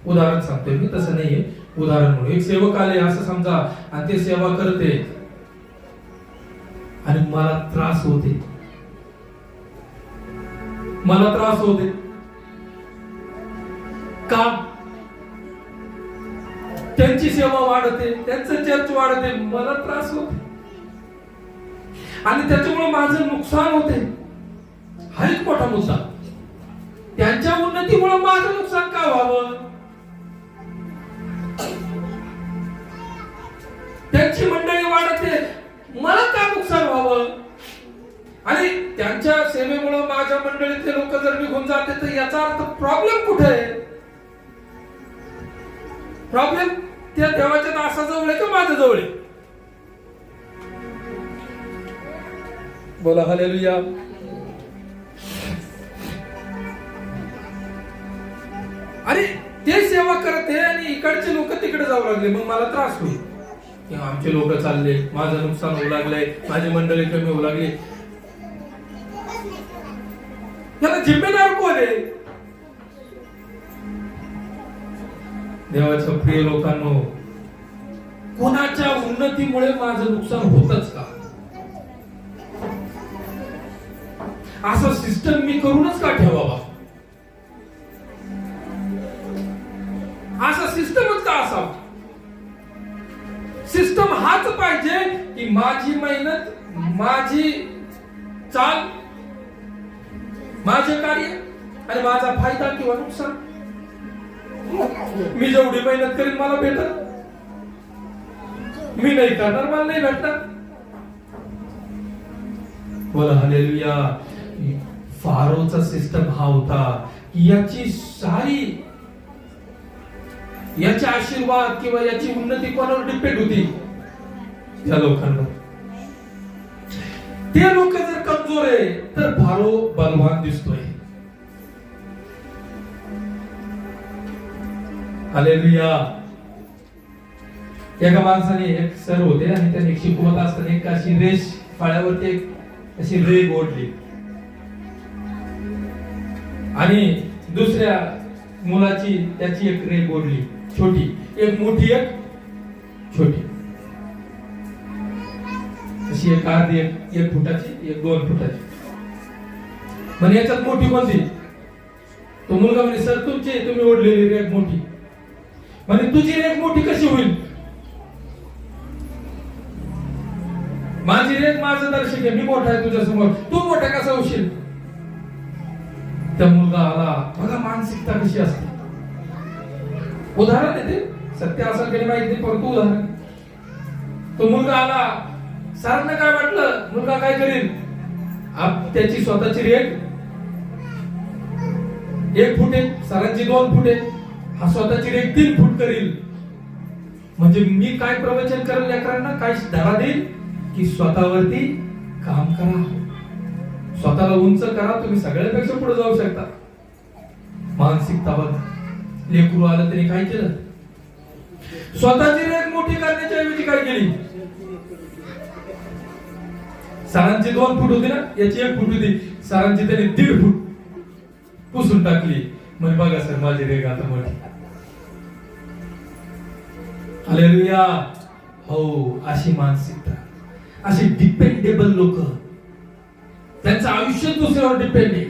उदाहरण सांगतोय मी, तसं नाहीये, उदाहरण म्हणून. एक सेवक आले असं समजा आणि ते सेवा करते आणि मला त्रास होते, मला त्रास होते. का? त्यांची सेवा वाढते, त्यांचं चर्च वाढते, मला त्रास होते आणि त्याच्यामुळे माझं नुकसान होते. हा एक मोठा मुद्दा. त्यांच्या उन्नतीमुळे माझं नुकसान का व्हावं? त्यांची मंडळी वाढते, मला का नुकसान व्हावं? आणि त्यांच्या सेवेमुळे माझ्या मंडळीतले लोक जर निघून जाते तर याचा अर्थ प्रॉब्लेम कुठे आहे? प्रॉब्लेम त्या देवाच्या दासाजवळ आहे का माझ्याजवळ आहे? बोला हालेलुया. अरे ते सेवा करते आणि इकडचे लोक तिकडे जाऊ लागले, मग मला त्रास होईल की आमचे लोक चालले, माझं नुकसान होऊ लागलंय, माझी मंडळी कमी होऊ लागली. याला जिम्मेदार कोण आहे? देवाच्या प्रिय लोकांनो, कोणाच्या उन्नतीमुळे माझं नुकसान होतच का? असं सिस्टम मी करूनच का ठेवावा? असा सिस्टमच का असावा? सिस्टम हाच पाहिजे की माझी मेहनत, माझी चाल, माझे कार्य आणि माझा फायदा किंवा नुकसान, मी जेवढी मेहनत करीन मला भेटत, मी नाही करणार मला नाही भेटणार. बोला हालेलुया. फारोचा सिस्टम हा होता की याचे आशीर्वाद किंवा याची उन्नती कोणावर डिपेंड होती? त्या लोकांवर. ते लोक जर कमजोर आहे तर फारो बलवान दिसतोय. हालेलुया. एका माणसाने, एक सर होते आणि त्यांनी शिकवत असताना एक अशी रेष फाळ्यावरती एक अशी रेग ओढली आणि दुसऱ्या मुलाची त्याची एक रेग ओढली, छोटी, एक मोठी एक छोटी, अशी एक अर्धी, एक फुटाची, एक 2 फुटाची. म्हणजे याच्यात मोठी कोणती? तो मुलगा म्हणजे सर तुम्ही ओढलेली रेग मोठी. म्हणजे तुझी रेग मोठी कशी होईल? माझी रेग माझं दर्शक आहे, मी मोठा आहे तुझ्या समोर, तू मोठा कसा होशील? त्या मुलगा आला. बघा मानसिकता कशी असते. उदाहरण आहे ते, सत्य असं काही माहिती नाही, परंतु उदाहरण. तो मुलगा आला, सरांना काय वाटलं मुलगा काय करेल? त्याची स्वतःची रेग 1 फूट आहे, सरांची 2 फूट आहे, हा स्वतःची रेग 3 फूट करील. म्हणजे मी काय प्रवचन करेल लेकरांना, काय धडा देईल की स्वतःवरती काम करा, स्वतःला उंच करा, तुम्ही सगळ्यांपेक्षा पुढे जाऊ शकता. मानसिकता बघा. लेकरू आलं तरी काय केलं? स्वतःची रेग मोठी करण्याच्या ऐवजी काय केली? सरांची 2 फूट होती ना, याची 1 फूट होती, सरांची त्याने 1.5 फूट पुसून टाकली. म्हणजे बघा सर माझी रेग आता मोठी. हालेलुया. हो, अशी मानसिकता, अशी डिपेंडेबल लोक, त्यांचं आयुष्य दुसऱ्यावर डिपेंड आहे.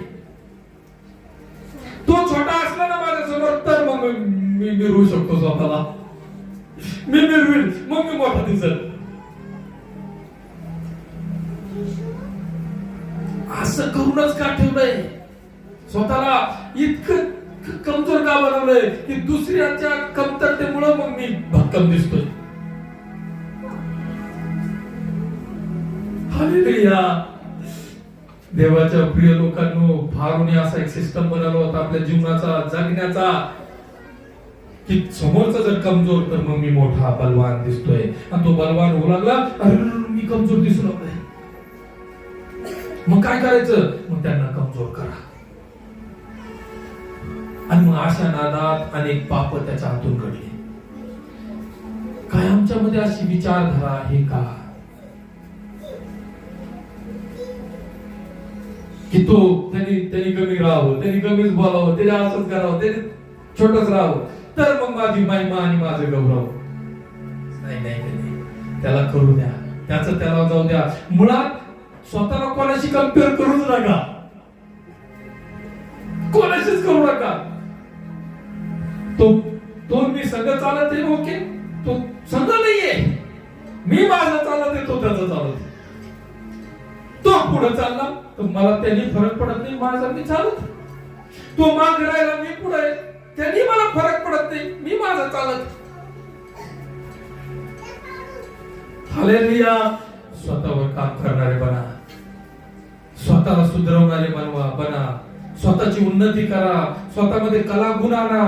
तो छोटा असला ना माझ्या समोर तर मग मी मिरवू शकतो स्वतःला, मी मिरवील, मग मी मोठा दिसत. असं करूनच का ठेवलंय? स्वतःला इतकं कमजोर का बनवलंय की दुसऱ्याच्या कमतरतेमुळे मग मी भक्कम दिसतोय. हालेलुया. देवाच्या प्रिय लोकांनो, फारोने असा एक सिस्टम बनवला होता आपल्या जीवनाचा, जगण्याचा, की समोरचा जर कमजोर तर मग मी मोठा बलवान दिसतोय. आणि तो बलवान होऊ लागला, अरे मी कमजोर दिसू लागलोय. मग काय करायचं? मग त्यांना कमजोर करा. आणि मग अशा नादात अनेक पाप त्याच्या हातून घडले. काय आमच्यामध्ये अशी विचारधारा आहे का की तो त्यांनी कमी राहावं, त्यांनी कमीच बोलावं, त्याने असंच करावं, त्याने छोटच राहावं, तर मग माझी महिमा आणि माझं गौरव. नाही, त्याला करू द्या, त्याचं त्याला जाऊ द्या. मुळात स्वतःला कोणाशी कम्पेअर करूच नका, कोणाशीच करू नका. तो मी संघ चालत आहे, ओके, तो संघ नाहीये, मी माझं चालत आहे, तो त्याचं चालत आहे. तो पुढे चालला तर मला त्यांनी फरक पडत नाही, माझा मी चालत. तो मागे राहिला, मी पुढे, त्यांनी मला फरक पडत नाही, मी माझं चालत. हालेलुया. स्वतःवर काम करणारे बना, स्वतःला सुधारवणारे बना, स्वतःची उन्नती करा, स्वतःमध्ये कला गुण आणा.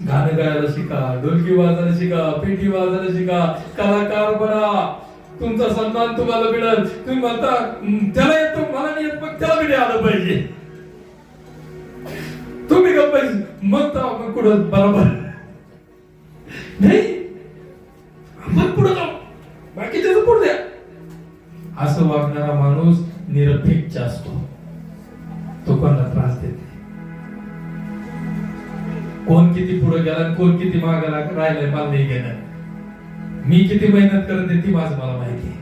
गाणं गायला शिका, ढोलकी वाजायला शिका, पेटी वाजायला शिका, कलाकार बना. तुमचा सन्मान तुम्हाला मिळेल. तुम्ही म्हणता त्याला येतो, मला नाही येत, मग त्याला मिळे आलं पाहिजे. तुम्ही गप्प पाहिजे, मग कुठं बरोबर नाही, मग पुढे जाऊ, बाकीचे पुढे द्या. असं वागणारा माणूस निरपेक्ष असतो, तो कोणाला त्रास देत नाही. कोण किती पुढे गेला, कोण किती मागे राहिलाय, मला नाही घेणार. मी किती मेहनत करते ती मला माहिती आहे.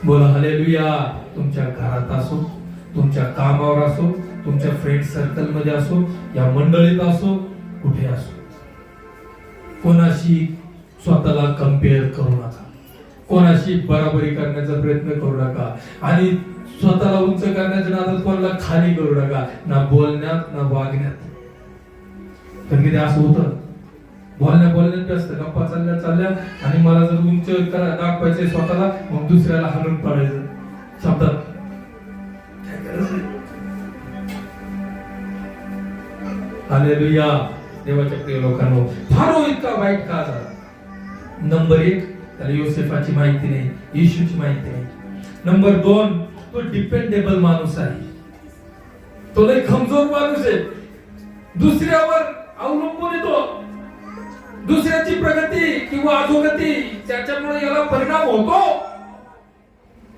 बोला हालेलुया. तुमच्या घरात असो, तुमच्या कामावर असो, तुमच्या फ्रेंड सर्कल मध्ये असो, या मंडळीत असो, कुठे असो, कोणाशी स्वतःला कम्पेअर करू नका, कोणाशी बराबरी करण्याचा प्रयत्न करू नका, आणि स्वतःला उंच करण्याच्या नादात कोणाला खाली करू नका, ना बोलण्यात ना वागण्यात. कधी कधी असं होतं, बोलण्यात व्यस्त, गप्पा चालल्या आणि मला जर उंच दाखवायचे स्वतःला, मग दुसऱ्याला हलून पडायचं शब्दात. हालेलुया. देवाच्या प्रिय लोकांनो, फारो इतका वाईट का झाला? नंबर 1, त्याला योसेफाची माहिती नाही, येशूची माहिती नाही. नंबर 2, तो डिपेंडेबल माणूस आहे, तो लय कमजोर माणूस आहे, दुसऱ्यावर अवलंबून येतो. दुसऱ्याची प्रगती किंवा अधोगती त्याच्यामुळे याला परिणाम होतो,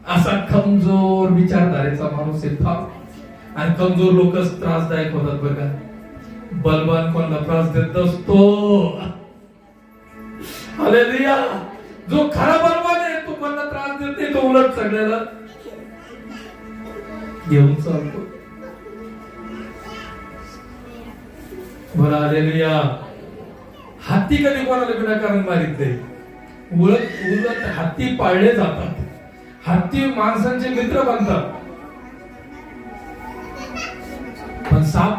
असा कमजोर विचारधारेचा माणूस आहे फार. आणि कमजोर लोकच त्रासदायक होतात बघा. बलवान कोणाला त्रास देत असतो. हालेलुया. जो खरा बलवान आहे तो कोणाला त्रास देत नाही, तो उलट सगळ्याला घेऊन चालतो. बोला हालेलुया. हत्ती कधी कोणाला विनाकारण मारित नाही, उलट हत्ती पाळले जातात. हत्ती माणसांचे मित्र बनतात, पण साप,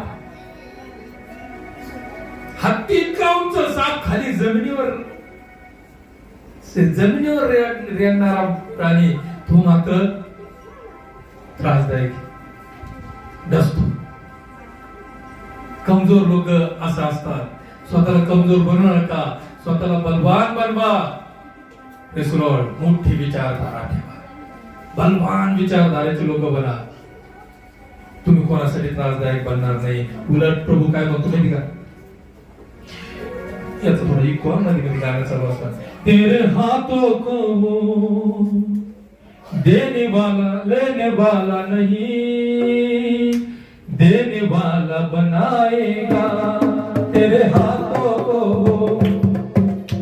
हत्ती इतका उंच, साप खाली जमिनीवर रेंगणारा प्राणी, तो मात्र त्रासदायक नसतो. कमजोर लोक असं असतात. स्वतःला कमजोर बनवू नका, स्वतःला बलवान बनवा. मोठी विचारधारा ठेवा, बलवान विचारधारेचे लोक बना. तुम्ही कोणासाठी त्रासदायक बनणार नाही. उलट प्रभू काय म्हणतो माहिती का? याचं थोडं इको मध्ये गाणं चालू असतात. तेरे हाथों को वो देने वाला लेने वाला नहीं, देने वाला बनाएगा. तेरे हाथों को वो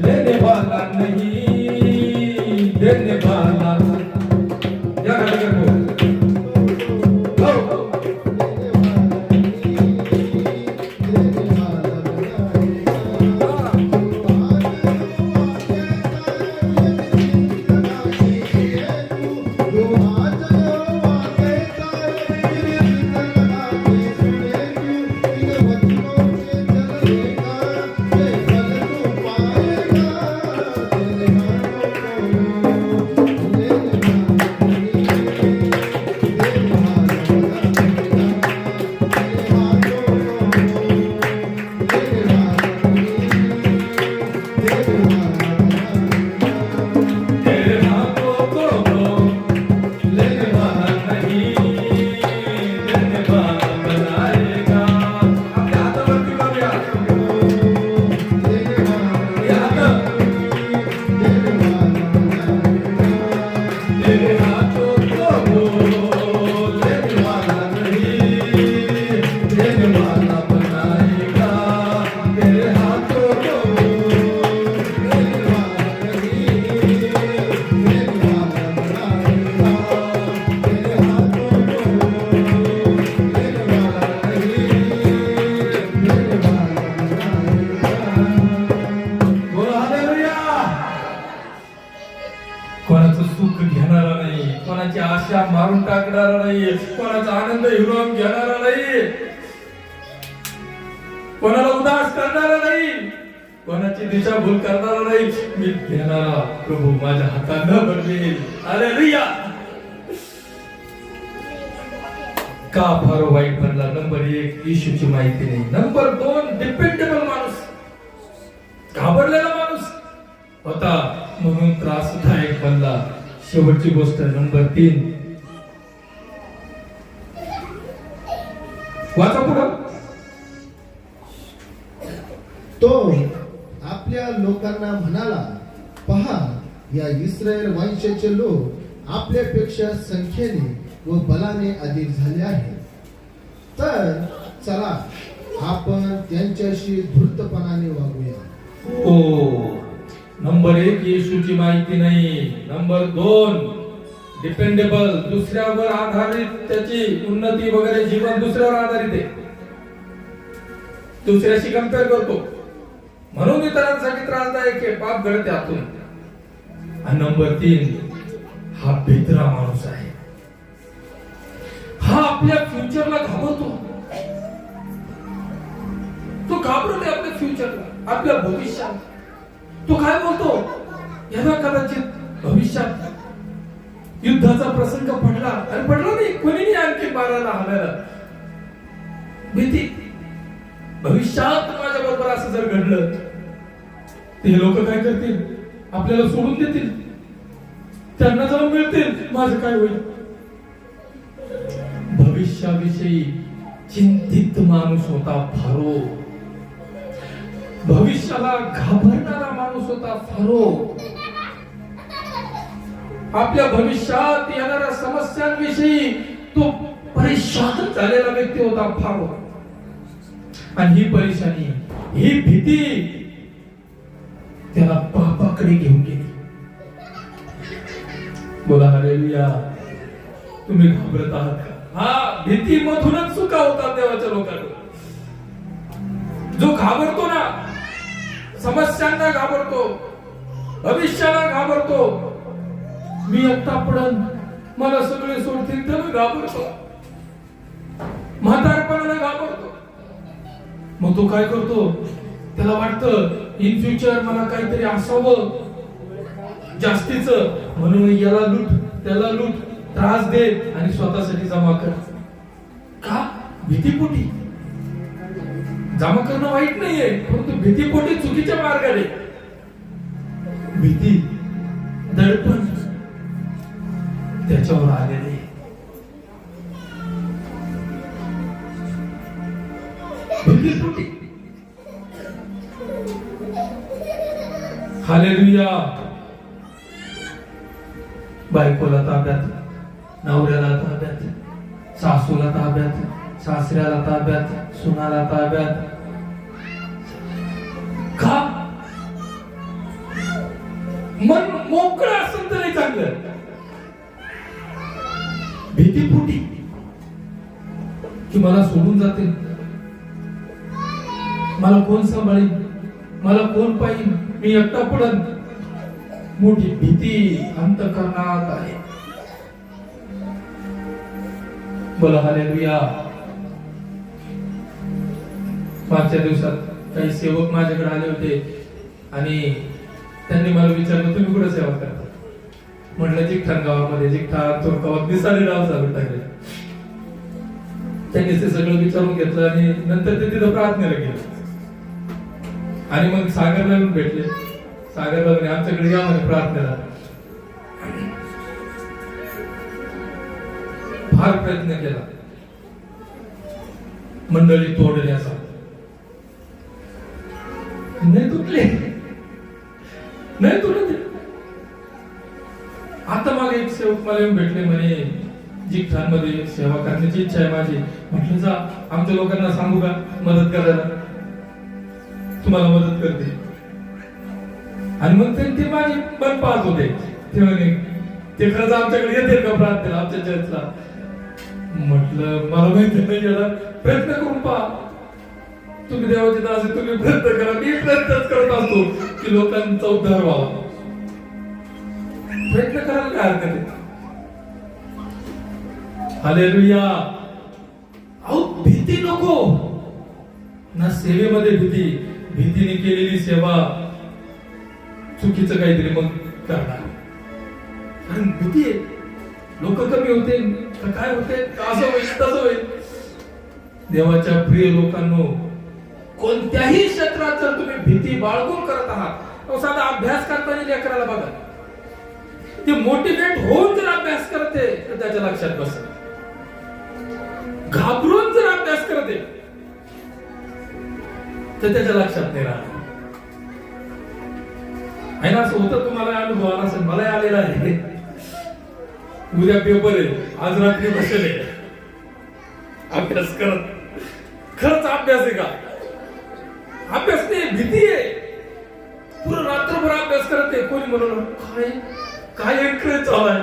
लेने वाला नहीं, देने वाला. या गाणं गातो. तेरे हाथों को कोणाचं सुख घेणारा नाही, कोणाची आशा मारून टाकणारा नाही, कोणाचा आनंद हिरावून घेणारा नाही, कोणाला उदास करणारा नाही, कोणाची दिशाभूल करणारा नाही. मी घेणारा प्रभू माझ्या हातानं बनवेल. हालेलुया. का फार वाईट बनला? नंबर 1 येशूची माहिती नाही. नंबर 2 डिपेंडेबल माणूस, घाबरलेला माणूस होता म्हणून त्रासदायक बनला. शेवटची गोष्ट नंबर 3, वाचा पुढं. तो आपल्या लोकांना म्हणाला, पहा, या इस्रायल वंशाचे लोक आपल्यापेक्षा संख्येने व बलाने अधिक झाले आहेत. तर चला आपण त्यांच्याशी धूर्तपणाने वागूया. हो, नंबर 1 येशूची माहिती नाही. नंबर 2 डिपेंडेबल, दुसऱ्यावर आधारित, त्याची उन्नती वगैरे जीवन दुसऱ्यावर आधारित आहे, दुसऱ्याशी कंपेअर करतो म्हणून इतरांसाठी त्रासदायक आहे, पाप घडते आतून. आणि नंबर 3 हा बेदरा माणूस आहे. हा आपल्या फ्युचरला घाबरतो. तो घाबरतो आपल्या फ्युचरला, आपल्या भविष्यात. तो काय बोलतो? याला कदाचित भविष्यात युद्धाचा प्रसंग पडला, आणि पडला नाही, कोणी नाही आणखी मारायला हाणायला. भीती, भविष्यात माझ्या बरोबर असं जर घडलं ते लोक काय करतील? आपल्याला सोडून देतील, त्यांना जाऊन मिळतील, माझं काय होईल? भविष्याविषयी चिंतित माणूस होता फारो. भविष्याला घाबरणारा माणूस होता फारो. आपल्या भविष्यात येणाऱ्या समस्यांविषयी तो परेशान झालेला व्यक्ती होता फारो. आणि ही परेशानी, ही भीती त्याला पापाकडे घेऊन गेली. बोला हालेलुया. तुम्ही घाबरत आहात का? हा, भीती मधूनच चुका होतात देवाच्या लोकांना. जो घाबरतो ना, समस्यांना घाबरतो, भविष्याला घाबरतो, मी एकटा पडन, मला सगळे सोडतील, तर घाबरतो. म्हातारपणाला घाबरतो. मग तो काय करतो? त्याला वाटतं इन फ्युचर मला काहीतरी असावं जास्तीच, म्हणून याला लूट, त्याला लूट, त्रास दे आणि स्वतःसाठी जमा कर. का? भीतीपोटी. जमा करणं वाईट नाहीये, परंतु भीतीपोटी चुकीच्या मार्गाने. भीती, दडपण त्याच्यावर आलेले. भीतीपोटी. हालेलुया. बायकोला ताब्यात, नवऱ्याला ताब्यात, सासूला ताब्यात, सासऱ्याला ताब्यात, सुनाला ताब्यात. का? मन मोकळं असेल तर नाही चांगलं. भीतीपोटी की मला सोडून जातील, मला कोण सांभाळीन, मला कोण पाहिजे, मी एकटा पडन. मोठी भीती अंतःकरणात आहे. बोला हालेलुया. मागच्या दिवसात काही सेवक माझ्याकडे आले होते आणि त्यांनी मला विचारलं, तुम्ही कुठे सेवा करता? म्हटलं जिकठाण गावामध्ये. जिकठाण तुर्कावत निसारे गाव चालू टाकले. त्यांनी ते सगळं विचारून घेतलं आणि नंतर ते तिथं प्रार्थनेला गेले. आणि मग सागरला येऊन भेटले. सागरला म्हणे आमच्याकडे या म्हणे प्रार्थनेला. फार प्रयत्न केला मंडळी तोडण्याचा, नाही तुटले, नाही तुटले. आता मागे एक सेवक मला येऊन भेटले, म्हणे जिकठाण मध्ये सेवा करण्याची इच्छा आहे माझी. म्हटलं जा, आमच्या लोकांना सांगू का मदत करायला, तुम्हाला मदत करते. आणि मग ते माझी मन पाहत होते. ते म्हणे ते खरंच आमच्याकडे येतील का प्रार्थनेला, आमच्या चर्चला? म्हटलं मला माहिती नाही, गेला प्रयत्न करून पहा. तुम्ही देवाचे दास आहे, तुम्ही प्रयत्न करा, मी प्रयत्नच करत असतो की लोकांचा उद्धार व्हावा. प्रयत्न करायला काय हरकत आहे? हालेलुया. अहो भीती नको ना, सेवेमध्ये भीतीने केलेली सेवा चुकीचं काहीतरी मग करणार. कारण भीती आहे, लोक कमी होते का काय होते का असं होईल तसं होईल. देवाच्या प्रिय लोकांनो, कोणत्याही क्षेत्रात जर तुम्ही भीती बाळगून करत आहात, तो साधा अभ्यास करताना लेकराला बघा, ते मोटिवेट होऊन जर अभ्यास करते तर त्याच्या लक्षात बसत. घाबरून जर अभ्यास करते तर त्याच्या लक्षात नाही राहत. आहे ना, असं होतं. तुम्हाला अनुभव आला असेल, मला आलेला आहे. उद्या पेपर आहे, आज रात्री बसले अभ्यास करत. खरंच अभ्यास आहे का? अभ्यास नाही, भीती आहे. पूर्ण रात्रभर अभ्यास करते. कोणी म्हणून काय काय एन्करेज झालाय,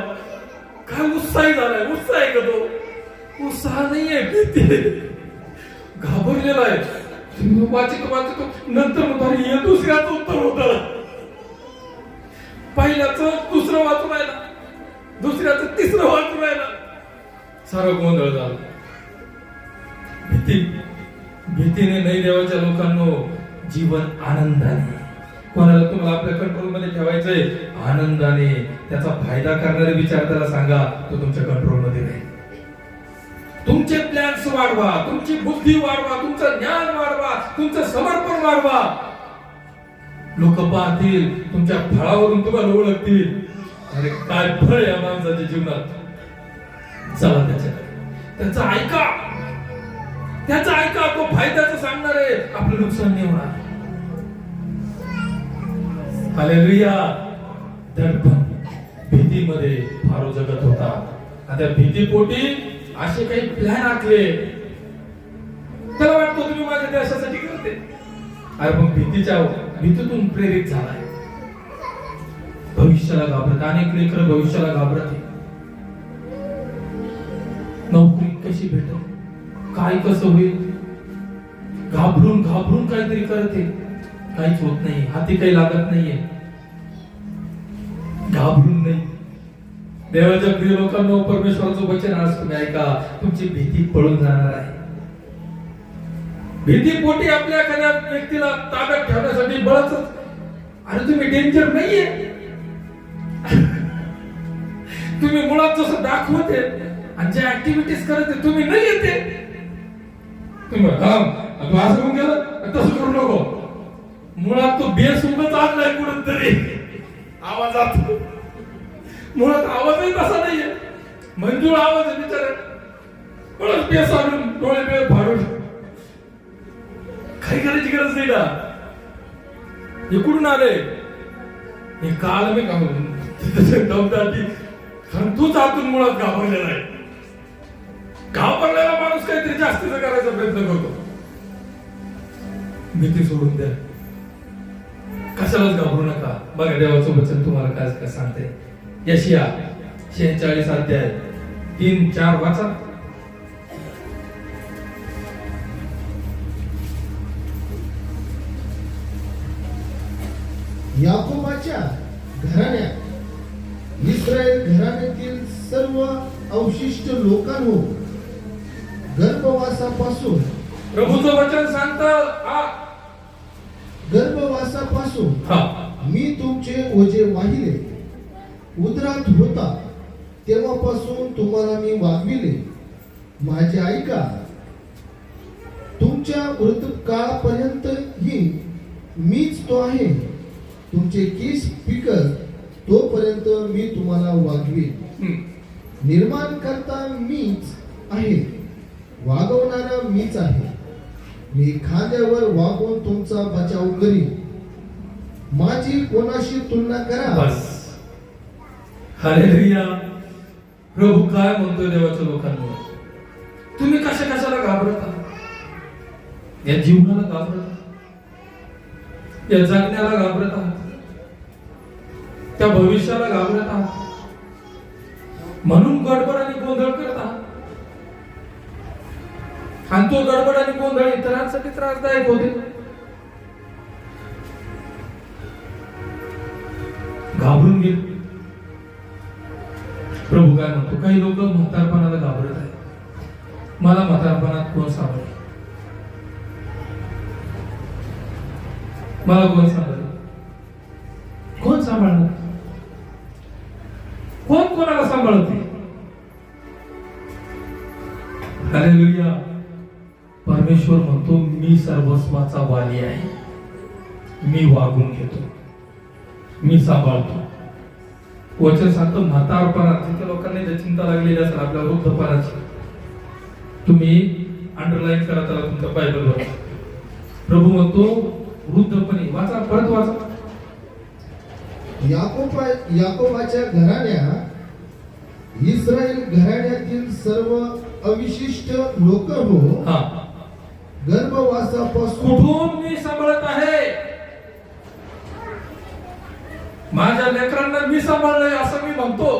काय उत्साही झालाय. उत्साह आहे का तो? उत्साह नाहीये, भीती आहे. घाबरलेला आहे. वाचतो नंतर म्हणतो दुसऱ्याचं उत्तर होतं. पहिल्याचं दुसरं वाचून राहिला, दुसऱ्याचं तिसरं वाचून राहिला. सारं गोंधळ झाला. भीतीने नाही. देवाच्या लोकांनो, जीवन आनंदाने. कोणाला तुम्हाला आपल्या कंट्रोल मध्ये ठेवायचंय, आनंदाने त्याचा फायदा करणारे विचार त्याला सांगा, तो तुमच्या कंट्रोल मध्ये नाही. तुमचे प्लॅन्स वाढवा, तुमची बुद्धी वाढवा, तुमचं ज्ञान वाढवा, तुमचं समर्पण वाढवा. लोक पाहतील, तुमच्या फळावरून तुम्हाला ओळखतील. अरे काय फळ या माणसाच्या जीवनात. चला त्याचं ऐका, त्याचं ऐका. तो फायद्याचं सांगणार आहे, आपलं नुकसान नाही होणार. हालेलुया. दडपण भीतीमध्ये फारो जगत होता. आता भीतीपोटी असे काही प्लॅन आखले. त्याला वाटतं तुम्ही माझ्या देशासाठी करते. अरे मग भीतीतून प्रेरित झालाय. भविष्याला घाबरत. अनेक लेकर भविष्याला घाबरत. नोकरी कशी भेटेल, काय कसं होईल, घाबरून काहीतरी करते. काहीच होत नाही, हाती काही लागत नाहीये. घाबरून नाही. देवाच्या प्रिय लोकांना, परमेश्वराचं वचन आज तुम्ही ऐका, तुमची भीती पळून जाणार आहे. भीतीपोटी आपल्या एखाद्या व्यक्तीला ताब्यात ठेवण्यासाठी बळच. अरे तुम्ही डेंजर नाहीये. तुम्ही मुळात जसं दाखवते आणि ज्या ऍक्टिव्हिटीज करते तुम्ही नाही येते. तुम्ही तू असं करून गेलं, तसं करू नको. मुळात तो बेस उभं चाललाय कुठं तरी, आवाजात. मुळात आवाजही तसा नाहीये, मंजूळ आवाज आहे बिचारा. परत बेस आणून डोळे बेस फाडून काही करायची गरज नाही ना. हे कुठून आले? हे काल मी कारण तूच आतून मुळात घाबरलेला आहे. घाबरलेला माणूस काहीतरी जास्तीचा करायचा प्रयत्न करतो. भीती सोडून द्या, कशालाच घाबरू नका. बघा देवाचं वचन तुम्हाला काय काय सांगते. यशिया 46 अध्याय 3-4 वाचा. याकोबाच्या घराण्यात, इस्रायल घराण्यातील सर्व अवशिष्ट लोकांनो, गर्भवासापासून प्रभूचं वचन सांगतं, गर्भवासापासून मी तुमचे ओझे वाहिले. उदरात होता तेव्हापासून तुम्हाला मी वागविले. माझे ऐका. तुमच्या मृत्यूकाळापर्यंत ही मीच तो आहे. तुमचे केस पिकत तोपर्यंत मी तुम्हाला वागवीन. निर्माण करता मीच आहे, वागवणारा मीच आहे. मी खांद्यावर वागवून तुमचा बचाव करीन. माझी कोणाशी तुलना करा. बस. हालेलुया. प्रभू काय म्हणतोय देवाच्या लोकांना, तुम्ही कशाला घाबरता? या जीवनाला घाबरता, या जगण्याला घाबरत आहात, त्या भविष्याला घाबरत आहात, म्हणून गडबड आणि गोंधळ करत आहात. आणि तो गडबड आणि गोंधळ इतरांसाठी त्रासदायक होते. घाबरून गेले. प्रभू काय म्हणतो, काही लोक म्हातारपणाला घाबरत आहेत. मला म्हातारपणात कोण सांभाळेल? मला कोण सांभाळेल? कोण सांभाळणार? कोण कोणाला सांभाळते? हालेलुया. परमेश्वर म्हणतो, मी सर्वस्वाचा वाली आहे, मी वागून घेतो, मी सांभाळतो. वचन सांगतं म्हातारपणात, जिथे लोकांना ज्या चिंता लागलेली असेल आपल्या वृद्धपणाची, तुम्ही अंडरलाईन करा त्याला तुमच्या बायबलवर. प्रभू म्हणतो वृद्धपणी, वाचा, परत वाचा. याकोबाच्या घराण्या, इस्रायल घराण्यातील सर्व अविशिष्ट लोक हो, गर्भवासापासून कुठून मी सांभाळत आहे? माझ्या लेकरांना मी सांभाळलंय असं मी म्हणतो.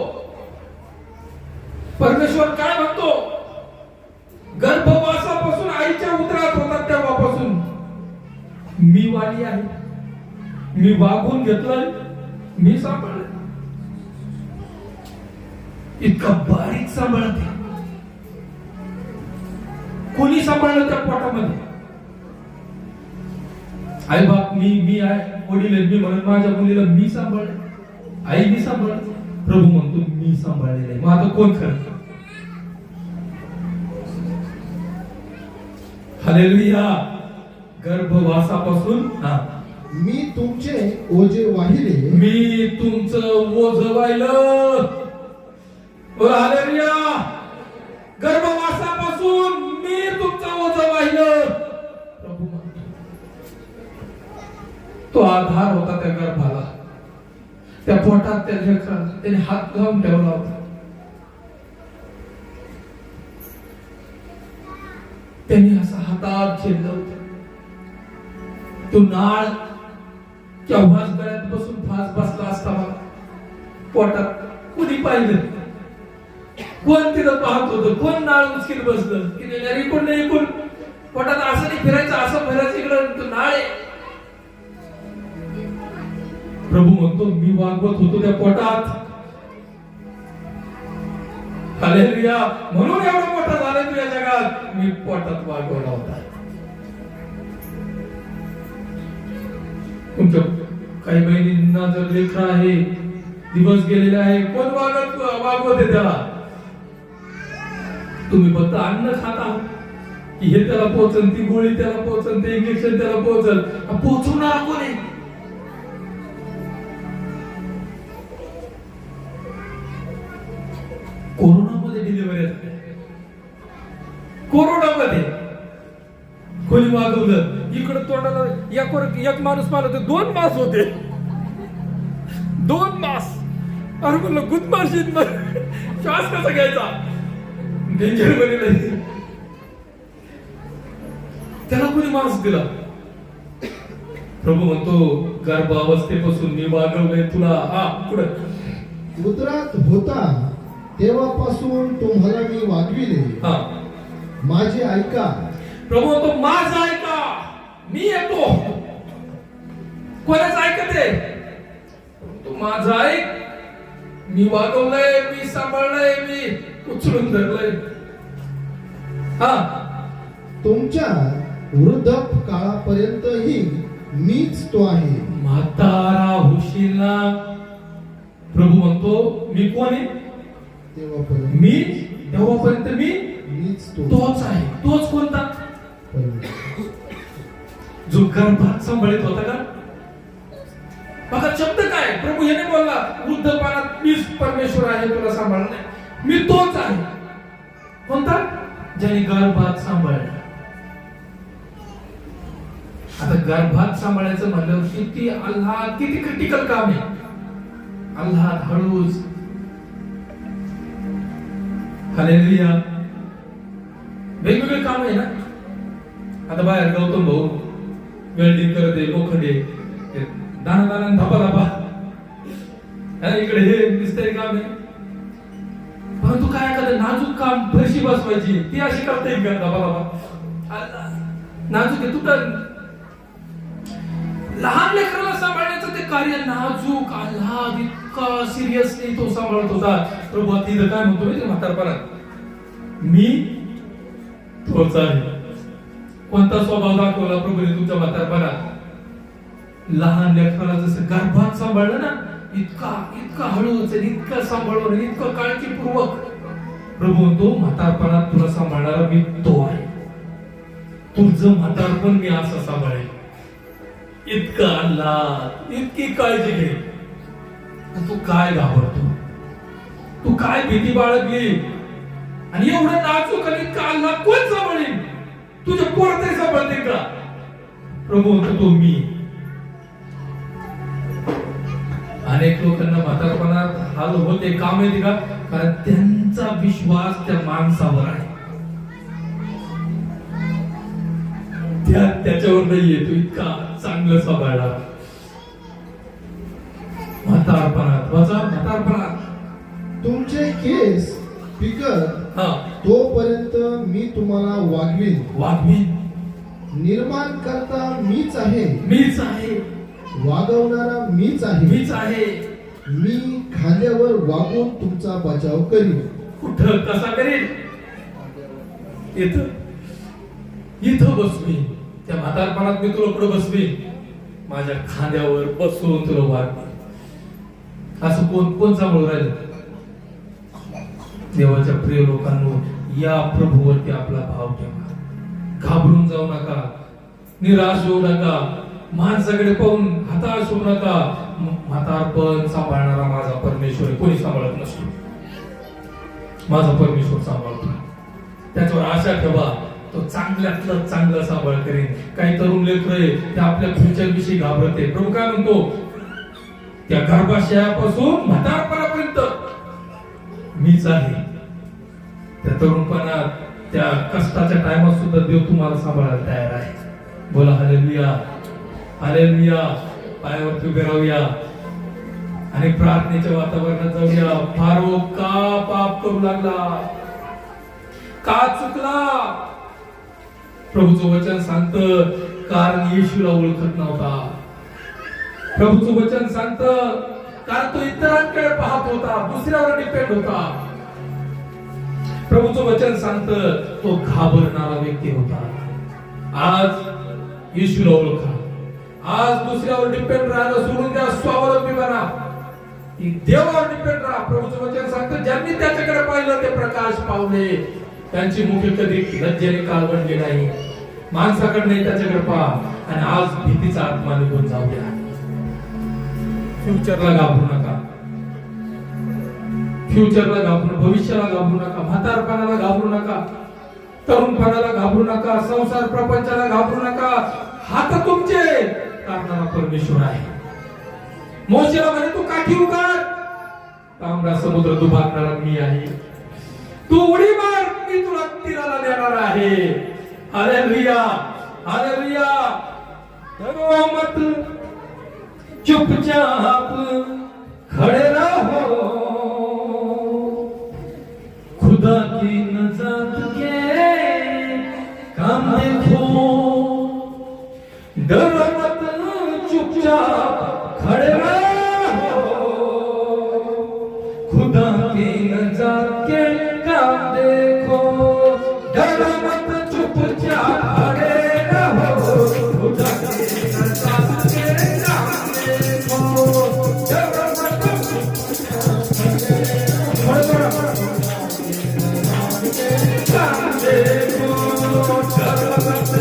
परमेश्वर काय म्हणतो? गर्भवासापासून आईच्या उदरात होतात तेव्हापासून मी वाली आहे, मी वागून घेतलंय, मी सांभाळलंय. इतका बारीक सांभाळते. कोणी सांभाळलं त्या पोटामध्ये? आई बाप मी आहे, वडील मी म्हणून माझ्या मुलीला मी सांभाळले, आई मी सांभाळले. प्रभू म्हणतो मी सांभाळलेलं आहे. मग आता कोण खरं? हालेलुया. गर्भवासापासून मी तुमचे ओझे वाहिले, मी तुमचं ओझ वाहिलं. हालेलुया. गर्भवासापासून मी तुमचं ओझ वाहिलं. प्रभू म्हणतो तो आधार होता त्या गर्भाला, त्या पोटात त्या लेकराला त्याने हात लावून ठेवला होता. त्यांनी असं हातात झेललं होतं. तो नाळ केव्हाच गळ्यात बसून फास बसला असता मला. पोटात कुणी पाहिलं? कोण तिथं पाहत होतं? कोण नाळ उचकीत बसलं? की कोण नाही, कोण पोटात असं नाही फिरायचं, असं फिरायचं, इकडं तो नाळ आहे. प्रभू म्हणतो मी वागवत होतो त्या पोटात. हालेलुया. म्हणून एवढा मोठा झाला तुझ्या जगात, मी पोटात वागवला होता. तुमच्या काही बहिणींना जर लेकरं आहे, दिवस गेलेले आहे, कोण वागवते त्याला? तुम्ही फक्त अन्न खाता की हे त्याला पोहोचल, ती गोळी त्याला पोहोचल, ते इंजेक्शन त्याला पोहोचल. पोहोचवणार कोण आहे? कोरोनामध्ये डिलिव्हरी झाली. कोरोनामध्ये कोणी वागवलं? इकडे तोंडाला एक माणूस पाहिलं तर 2 मास होते. 2 मास. अरे म्हणलं गुदमारशीत श्वास कसा घ्यायचा? डेंजर मध्ये नाही. त्याला कोणी मास दिला? प्रभू म्हणतो गर्भावस्थेपासून मी वागवलंय तुला. पुढे उदरात होता तेव्हापासून तुम्हाला मी वागविले, माझे ऐका. प्रभू म्हणतो माझं ऐका, मी येतो. कोणाच ऐकते? तू माझं ऐक. मी वागवलंय, मी सांभाळलंय, मी उचलून धरलंय. तुमच्या वृद्धापकाळापर्यंतही मीच तो आहे. म्हातारा होशील ना, प्रभू म्हणतो मी कोण आहे? तेव्हापर्यंत मी, तेव्हापर्यंत मी मीच तोच आहे. तोच कोणता? जो गर्भात सांभाळत होता का? बघा शब्द काय प्रभू याने बोलला, वृद्धपणात मीच परमेश्वर आहे तुला सांभाळणार. मी तोच आहे. कोणता? ज्याने गर्भात सांभाळलं. आता गर्भात सांभाळायचं म्हणलं किती आल्हाद, किती क्रिटिकल काम आहे. आल्हाद, हळूच. हालेलुया. वेगवेगळे काम आहे ना. आता बाहेर गौतम भाऊ वेल्डिंग करत आहे, लोखंडे दाना दाना धापा धापा, इकडे हे मिस्त्री काम आहे. परंतु काय एखादं नाजूक काम, फरशी बसवायची, ती अशी करता येईल का? धापा धापा नाजूक आहे. तू तर लहान लेकराला सांभाळण्याचं ते कार्य नाजूक आल्हाद इतका सिरियसली तो सांभाळत होता. प्रभू तिथं काय म्हणतो माहिती म्हातारपणात, मी तोच आहे. कोणता स्वभाव दाखवला प्रभूने तुमच्या म्हातारपणात? लहान लेकराला जसं गर्भात सांभाळलं ना, इतका इतका हळूच आणि इतका सांभाळून इतकं काळजीपूर्वक प्रभू तो म्हातारपणात तुला सांभाळणारा मी तो आहे. तुझं म्हातारपण मी असं सांभाळेल. इतका आल्हाद, इतकी काळजी घे. तू काय घाबरतो? तू काय भीती बाळगली? आणि एवढं नाजूक आणि इतका आल्हाद कोण सांभाळेल? तुझे पोर तरी सांभाळते का? प्रभू म्हणतो तो मी. अनेक लोकांना म्हातारपणात हाल होते का माहिती का? कारण त्यांचा विश्वास त्या माणसावर आहे, त्याच्यावर नाहीये. तू इतका चांगलं सांभाळला म्हातारपणात. तुमचे केस पिकत तोपर्यंत मी तुम्हाला वागवीन. निर्माण करता मीच आहे, वागवणारा मीच आहे. मी खांद्यावर वागून तुमचा बचाव करीन. कुठं कसा करीन? इथं बसवीन. त्या म्हातारपणात मी तुला पुढे बसवीन, माझ्या खांद्यावर बसून तुला वागवीन. असं कोण सांभाळून राहिलं? देवाच्या प्रिय लोकांनो, या प्रभूवरती आपला भाव ठेवा. घाबरून जाऊ नका, निराश होऊ नका, माणसाकडे पाहून हताश होऊ नका. म्हातारपण सांभाळणारा माझा परमेश्वर आहे. कोणी सांभाळत नसतो, माझा परमेश्वर सांभाळतो. त्याच्यावर आशा ठेवा, तो चांगल्यातलं चांगलं सांभाळ करेन. काही तरुण लेकरं ते आपल्या फ्युचर विषयी घाबरते. प्रभू काय म्हणतो? त्या गर्भाशयापासून म्हातारपणापर्यंत मीच आहे. त्या तरुणपणात, त्या कष्टाच्या टायमात सुद्धा देव तुम्हाला सांभाळायला तयार आहे. बोला हालेलुया, हालेलुया. पायावरती उभे राहूया आणि प्रार्थनेच्या वातावरणात जाऊया. फारो का पाप करू लागला? का चुकला? प्रभूचं वचन सांगतं कारण येशूला ओळखत नव्हता. प्रभूचं वचन सांगतं कारण तो इतरांकडे पाहत होता, दुसऱ्यावर डिपेंड होता. प्रभूचं वचन सांगतं तो घाबरणारा व्यक्ती होता. आज येशूला ओळखा. आज दुसऱ्यावर डिपेंड राहणं सोडून द्या, स्वावलंबी बना, देवावर डिपेंड राहा. प्रभूचं वचन सांगतं ज्यांनी त्याच्याकडे पाहिलं ते प्रकाश पावले, त्यांची मुखे कधी लज्जेने काळवंडली नाही. माणसाकडे नाही, त्याच्याकडे पहा. आणि आज भीतीचा आत्मा निघून जाऊ द्या. फ्युचरला घाबरू नका, फ्युचरला घाबरू, भविष्याला घाबरू नका, म्हातारपणाला घाबरू नका, तरुणपणाला घाबरू नका, संसार प्रपंचाला घाबरू नका. हात तुमचे करणारा परमेश्वर आहे. मोशेला म्हणे तू काठी उगार, तांबडा समुद्र दुभागणारा मी आहे. तू उडी मार, मी तुला तीराला देणार आहे. Hallelujah, hallelujah. डरो मत, चुपचाप खड़े रहो, खुदा की नजात के काम देखो. डरो मत, चुपचाप खड़े रहो, खुदा की नजात के काम देखो. डरो मत, चुपचाप खड़े रहो, खुदा की नजात के काम देखो. डरो मत, काम देखो. डरो मत,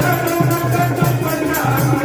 रडू नका तू पण